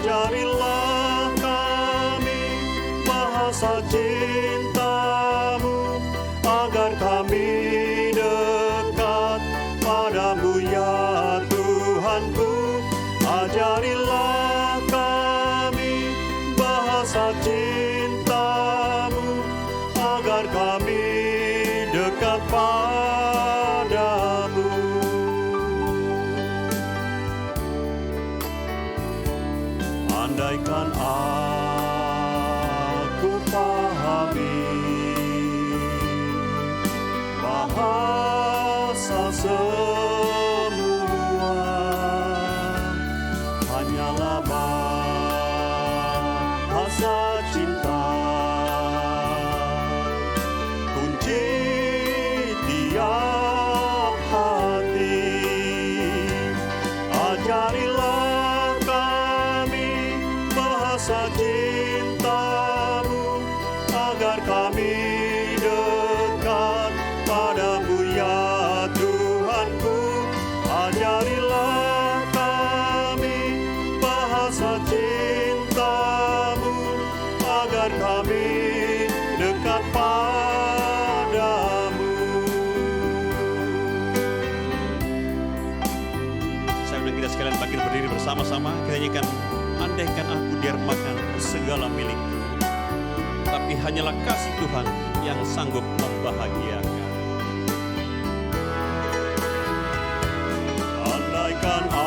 Ajarilah kami bahasa cintamu, agar kami dekat padamu ya Tuhanku. Ajarilah kami bahasa cintamu, agar kami dekat padamu. Andaikan aku pahami bahasa semua, hanyalah bahasa cinta, kunci tiap hati. Ajarilah bahasa cintamu, agar kami dekat padamu ya Tuhanku. Ajarilah kami bahasa cintamu, agar kami dekat padamu. Saya undang kita sekalian bangkit berdiri bersama-sama. Kita nyanyikan andaikan aku diarmakan segala milikku, tapi hanyalah kasih Tuhan yang sanggup membahagiakan. Andaikan aku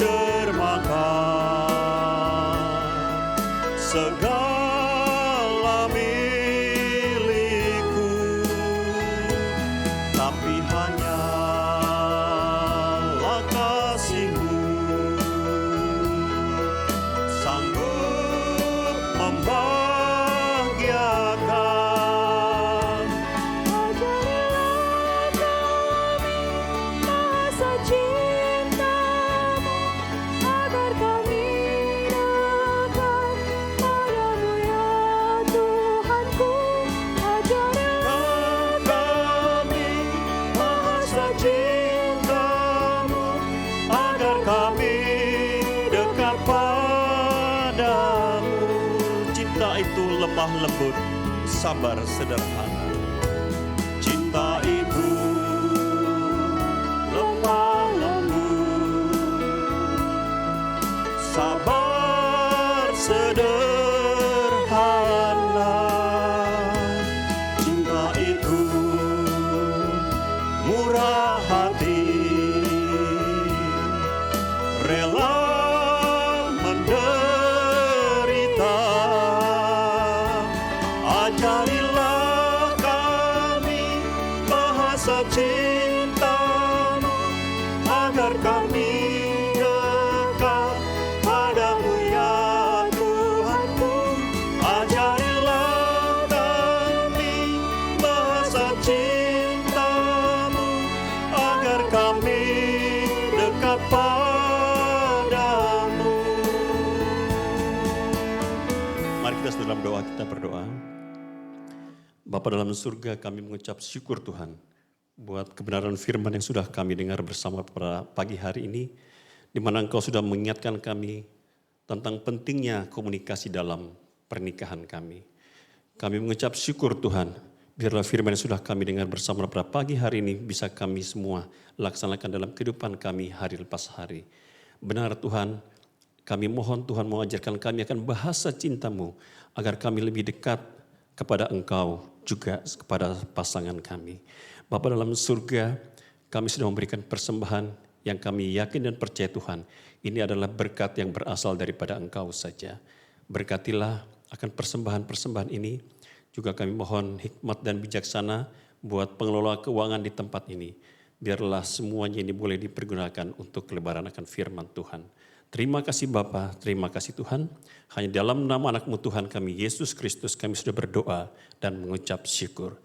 dermakan segala milikku, tapi hanyalah kasih-Mu sanggup membahagiakan. Ajarilah kami bahasa cintamu, agar kami dekat padamu ya Tuhanku. Ajarilah kami bahasa cintamu, agar kami dekat padamu. Cinta itu lemah lembut, sabar sederhana. Cinta itu lemah lembut, sabar sederhana. Cinta itu murah hati, rela menderita. Ajarilah kami bahasa cintamu, agar kami dekat padamu ya Tuhanku. Ajarilah kami kita dalam doa kita berdoa. Bapa dalam surga, kami mengucap syukur Tuhan buat kebenaran firman yang sudah kami dengar bersama pada pagi hari ini, di mana Engkau sudah mengingatkan kami tentang pentingnya komunikasi dalam pernikahan kami. Kami mengucap syukur Tuhan, biarlah firman yang sudah kami dengar bersama pada pagi hari ini bisa kami semua laksanakan dalam kehidupan kami hari lepas hari. Benar Tuhan, kami mohon Tuhan mengajarkan kami akan bahasa cinta-Mu agar kami lebih dekat kepada Engkau juga kepada pasangan kami. Bapa dalam surga, kami sudah memberikan persembahan yang kami yakin dan percaya Tuhan, ini adalah berkat yang berasal daripada Engkau saja. Berkatilah akan persembahan-persembahan ini, juga kami mohon hikmat dan bijaksana buat pengelola keuangan di tempat ini. Biarlah semuanya ini boleh dipergunakan untuk kelebaran akan firman Tuhan. Terima kasih Bapa, terima kasih Tuhan. Hanya dalam nama anak-Mu Tuhan kami, Yesus Kristus, kami sudah berdoa dan mengucap syukur.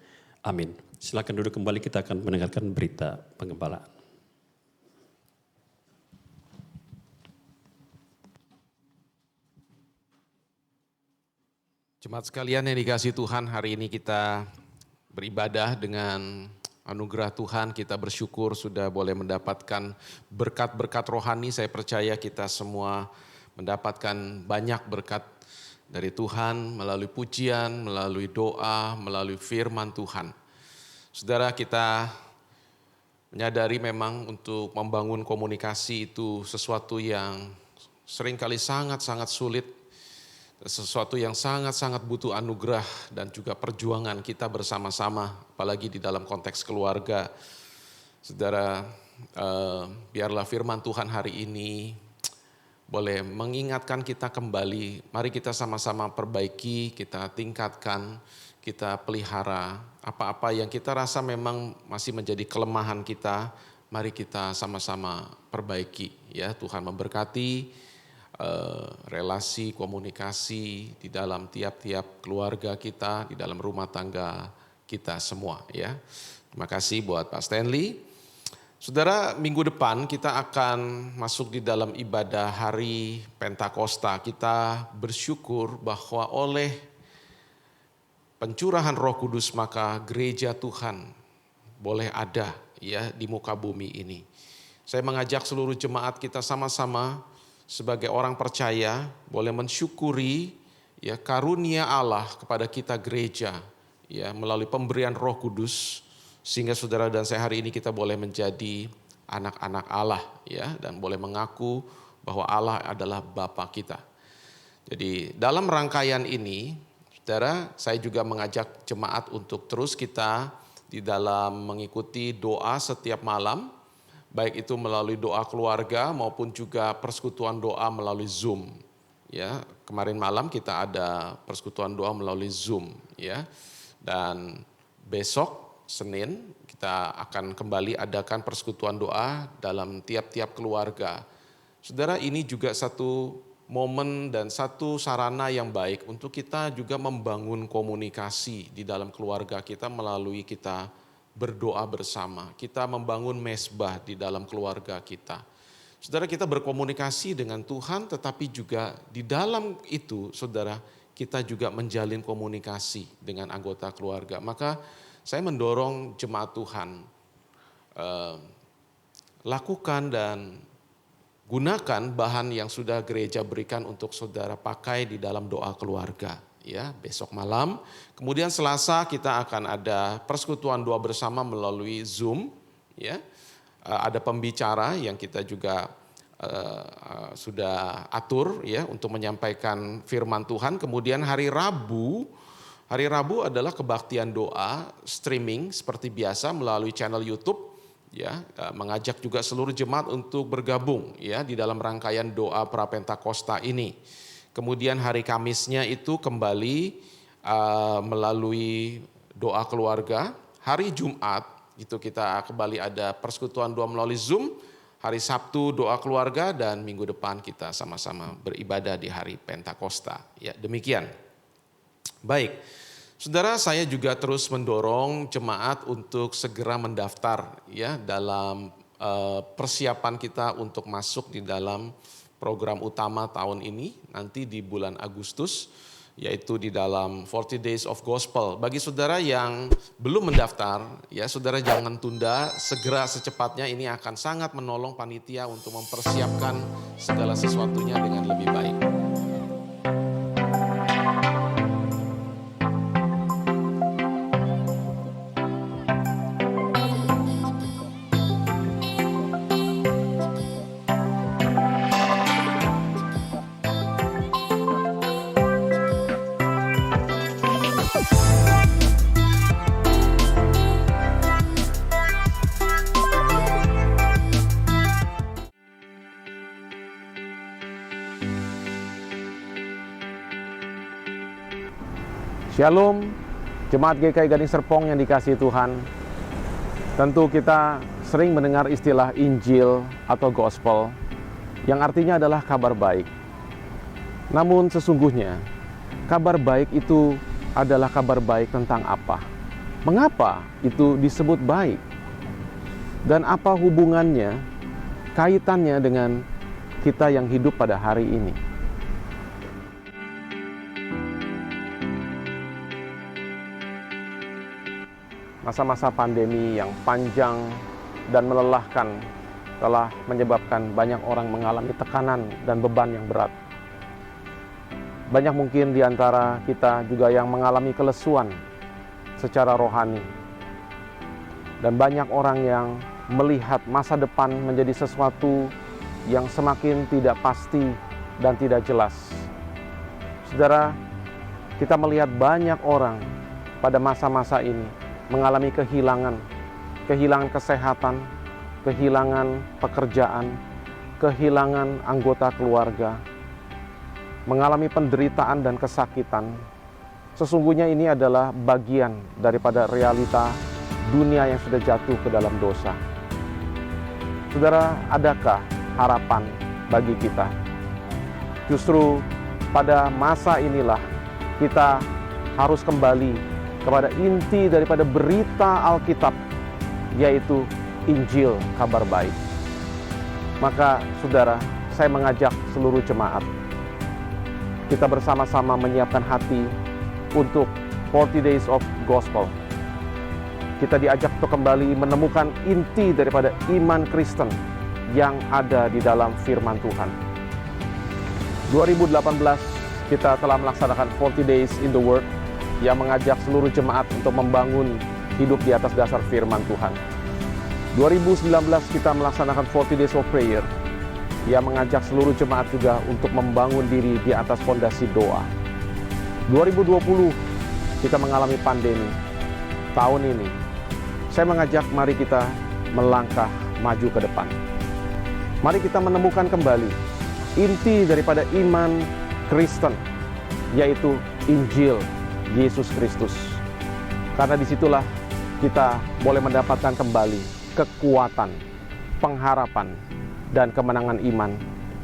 Amin. Silakan duduk kembali, kita akan mendengarkan berita pengembalaan. Jemaat sekalian yang dikasihi Tuhan, hari ini kita beribadah dengan anugerah Tuhan, kita bersyukur sudah boleh mendapatkan berkat-berkat rohani. Saya percaya kita semua mendapatkan banyak berkat dari Tuhan melalui pujian, melalui doa, melalui firman Tuhan. Saudara, kita menyadari memang untuk membangun komunikasi itu sesuatu yang seringkali sangat-sangat sulit, sesuatu yang sangat-sangat butuh anugerah dan juga perjuangan kita bersama-sama, apalagi di dalam konteks keluarga. Saudara, biarlah firman Tuhan hari ini boleh mengingatkan kita kembali. Mari kita sama-sama perbaiki, kita tingkatkan, kita pelihara apa-apa yang kita rasa memang masih menjadi kelemahan kita. Mari kita sama-sama perbaiki, ya. Tuhan memberkati relasi, komunikasi di dalam tiap-tiap keluarga kita, di dalam rumah tangga kita semua, ya. Terima kasih buat Pak Stanley. Saudara, minggu depan kita akan masuk di dalam ibadah hari Pentakosta. Kita bersyukur bahwa oleh pencurahan Roh Kudus maka gereja Tuhan boleh ada, ya, di muka bumi ini. Saya mengajak seluruh jemaat kita sama-sama sebagai orang percaya boleh mensyukuri, ya, karunia Allah kepada kita gereja, ya, melalui pemberian Roh Kudus, sehingga saudara dan saya hari ini kita boleh menjadi anak-anak Allah, ya, dan boleh mengaku bahwa Allah adalah Bapa kita. Jadi dalam rangkaian ini, saudara, saya juga mengajak jemaat untuk terus kita di dalam mengikuti doa setiap malam, baik itu melalui doa keluarga maupun juga persekutuan doa melalui Zoom. Ya, kemarin malam kita ada persekutuan doa melalui Zoom, ya. Dan besok Senin kita akan kembali adakan persekutuan doa dalam tiap-tiap keluarga. Saudara, ini juga satu momen dan satu sarana yang baik untuk kita juga membangun komunikasi di dalam keluarga kita melalui kita berdoa bersama, kita membangun mesbah di dalam keluarga kita. Saudara, kita berkomunikasi dengan Tuhan, tetapi juga di dalam itu, saudara, kita juga menjalin komunikasi dengan anggota keluarga. Maka saya mendorong jemaat Tuhan, lakukan dan gunakan bahan yang sudah gereja berikan untuk saudara pakai di dalam doa keluarga. Ya, besok malam. Kemudian Selasa kita akan ada persekutuan doa bersama melalui Zoom. Ya, ada pembicara yang kita juga sudah atur, ya, untuk menyampaikan firman Tuhan. Kemudian hari Rabu adalah kebaktian doa streaming seperti biasa melalui channel YouTube. Ya, mengajak juga seluruh jemaat untuk bergabung, ya, di dalam rangkaian doa Prapentakosta ini. Kemudian hari Kamisnya itu kembali melalui doa keluarga. Hari Jumat itu kita kembali ada persekutuan doa melalui Zoom. Hari Sabtu doa keluarga dan minggu depan kita sama-sama beribadah di hari Pentakosta. Ya, demikian. Baik, saudara, saya juga terus mendorong jemaat untuk segera mendaftar, ya, dalam persiapan kita untuk masuk di dalam program utama tahun ini, nanti di bulan Agustus. yaitu di dalam 40 Days of Gospel. Bagi saudara yang belum mendaftar, ya saudara jangan tunda, segera secepatnya, ini akan sangat menolong panitia untuk mempersiapkan segala sesuatunya dengan lebih baik. Shalom, Jemaat GKI Gading Serpong yang dikasihi Tuhan. Tentu kita sering mendengar istilah Injil atau Gospel, yang artinya adalah kabar baik. Namun sesungguhnya, kabar baik itu adalah kabar baik tentang apa? Mengapa itu disebut baik? Dan apa hubungannya, kaitannya dengan kita yang hidup pada hari ini? Masa-masa pandemi yang panjang dan melelahkan telah menyebabkan banyak orang mengalami tekanan dan beban yang berat. Banyak mungkin di antara kita juga yang mengalami kelesuan secara rohani. Dan banyak orang yang melihat masa depan menjadi sesuatu yang semakin tidak pasti dan tidak jelas. Saudara, kita melihat banyak orang pada masa-masa ini mengalami kehilangan kesehatan, kehilangan pekerjaan, kehilangan anggota keluarga, mengalami penderitaan dan kesakitan. Sesungguhnya ini adalah bagian daripada realita dunia yang sudah jatuh ke dalam dosa. Saudara, adakah harapan bagi kita? Justru pada masa inilah kita harus kembali kepada inti daripada berita Alkitab, yaitu Injil, kabar baik. Maka saudara, saya mengajak seluruh jemaat, kita bersama-sama menyiapkan hati untuk 40 Days of Gospel. Kita diajak untuk kembali menemukan inti daripada iman Kristen yang ada di dalam firman Tuhan. 2018 kita telah melaksanakan 40 Days in the Word, yang mengajak seluruh jemaat untuk membangun hidup di atas dasar firman Tuhan. 2019 kita melaksanakan 40 Days of Prayer, yang mengajak seluruh jemaat juga untuk membangun diri di atas fondasi doa. 2020 kita mengalami pandemi. Tahun ini saya mengajak mari kita melangkah maju ke depan. Mari kita menemukan kembali inti daripada iman Kristen, yaitu Injil Yesus Kristus. Karena disitulah kita boleh mendapatkan kembali kekuatan, pengharapan, dan kemenangan iman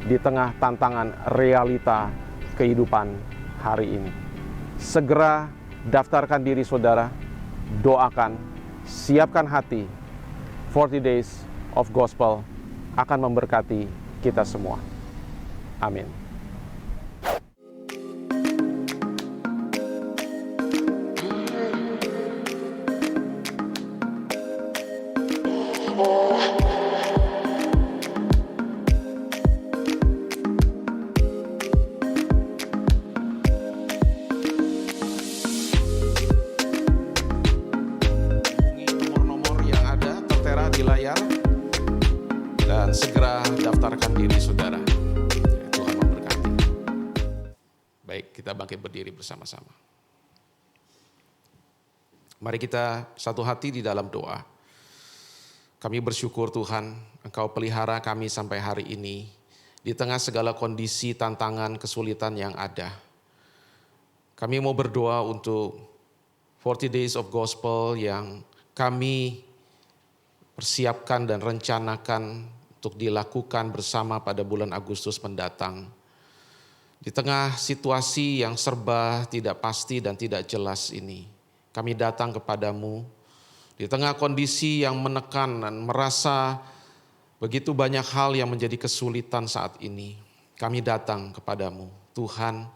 di tengah tantangan realita kehidupan hari ini. Segera daftarkan diri saudara, doakan, siapkan hati. 40 Days of Gospel akan memberkati kita semua. Amin. Nomor-nomor yang ada tertera di layar dan segera daftarkan diri saudara. Tuhan memberkati. Baik, kita bangkit berdiri bersama-sama. Mari kita satu hati di dalam doa. Kami bersyukur Tuhan, Engkau pelihara kami sampai hari ini di tengah segala kondisi, tantangan, kesulitan yang ada. Kami mau berdoa untuk 40 Days of Gospel yang kami persiapkan dan rencanakan untuk dilakukan bersama pada bulan Agustus mendatang. Di tengah situasi yang serba tidak pasti dan tidak jelas ini, kami datang kepadamu. Di tengah kondisi yang menekan dan merasa begitu banyak hal yang menjadi kesulitan saat ini, kami datang kepadamu. Tuhan,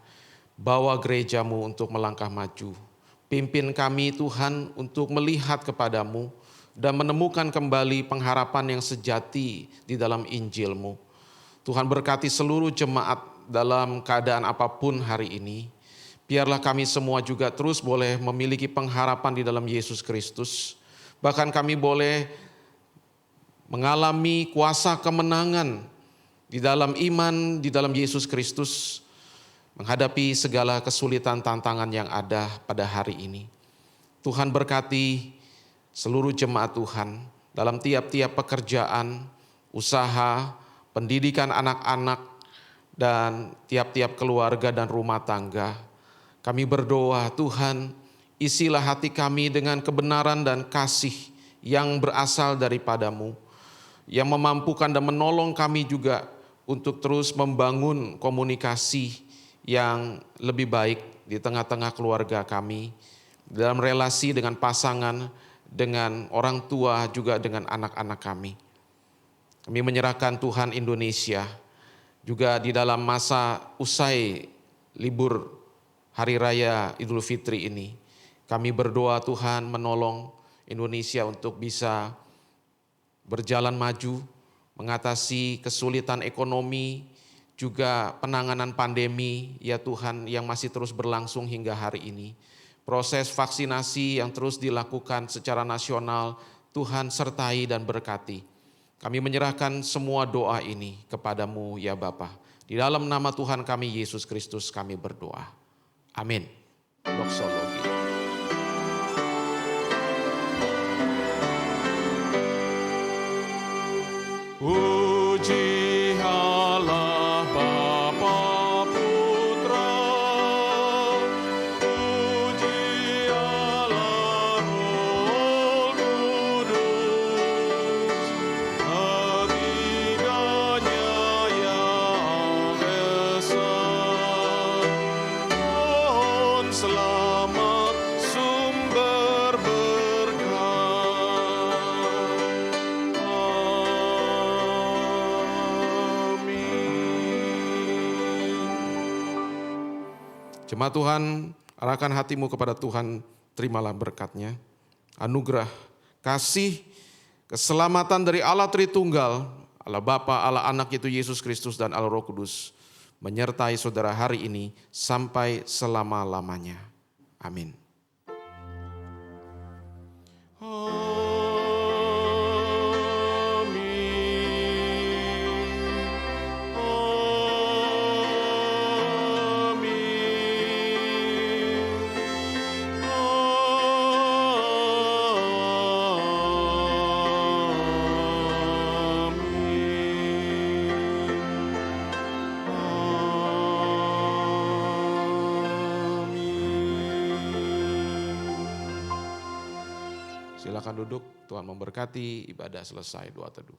Bawa gerejamu untuk melangkah maju. Pimpin kami Tuhan untuk melihat kepadamu dan menemukan kembali pengharapan yang sejati di dalam Injil-Mu. Tuhan berkati seluruh jemaat dalam keadaan apapun hari ini. Biarlah kami semua juga terus boleh memiliki pengharapan di dalam Yesus Kristus. Bahkan kami boleh mengalami kuasa kemenangan di dalam iman, di dalam Yesus Kristus, menghadapi segala kesulitan tantangan yang ada pada hari ini. Tuhan berkati seluruh jemaat Tuhan dalam tiap-tiap pekerjaan, usaha, pendidikan anak-anak, dan tiap-tiap keluarga dan rumah tangga. Kami berdoa, Tuhan, isilah hati kami dengan kebenaran dan kasih yang berasal daripada-Mu, yang memampukan dan menolong kami juga untuk terus membangun komunikasi yang lebih baik di tengah-tengah keluarga kami, dalam relasi dengan pasangan, dengan orang tua, juga dengan anak-anak kami. Kami menyerahkan Tuhan Indonesia, juga di dalam masa usai libur Hari Raya Idul Fitri ini. Kami berdoa Tuhan menolong Indonesia untuk bisa berjalan maju, mengatasi kesulitan ekonomi, juga penanganan pandemi ya Tuhan yang masih terus berlangsung hingga hari ini. Proses vaksinasi yang terus dilakukan secara nasional, Tuhan sertai dan berkati. Kami menyerahkan semua doa ini kepadamu ya Bapa. Di dalam nama Tuhan kami Yesus Kristus kami berdoa. Amin. Doksologi. Puji Allah Bapa Putra, puji Allah Roh Kudus, ketiganya yang esa. Mohon selamat sumber berkah. Jemaat Tuhan, arahkan hatimu kepada Tuhan, terimalah berkat-Nya, anugerah, kasih, keselamatan dari Allah Tritunggal, Allah Bapa, Allah Anak itu Yesus Kristus dan Allah Roh Kudus, menyertai saudara hari ini sampai selama-lamanya. Amin. Silakan duduk, Tuhan memberkati, ibadah selesai, doa teduh.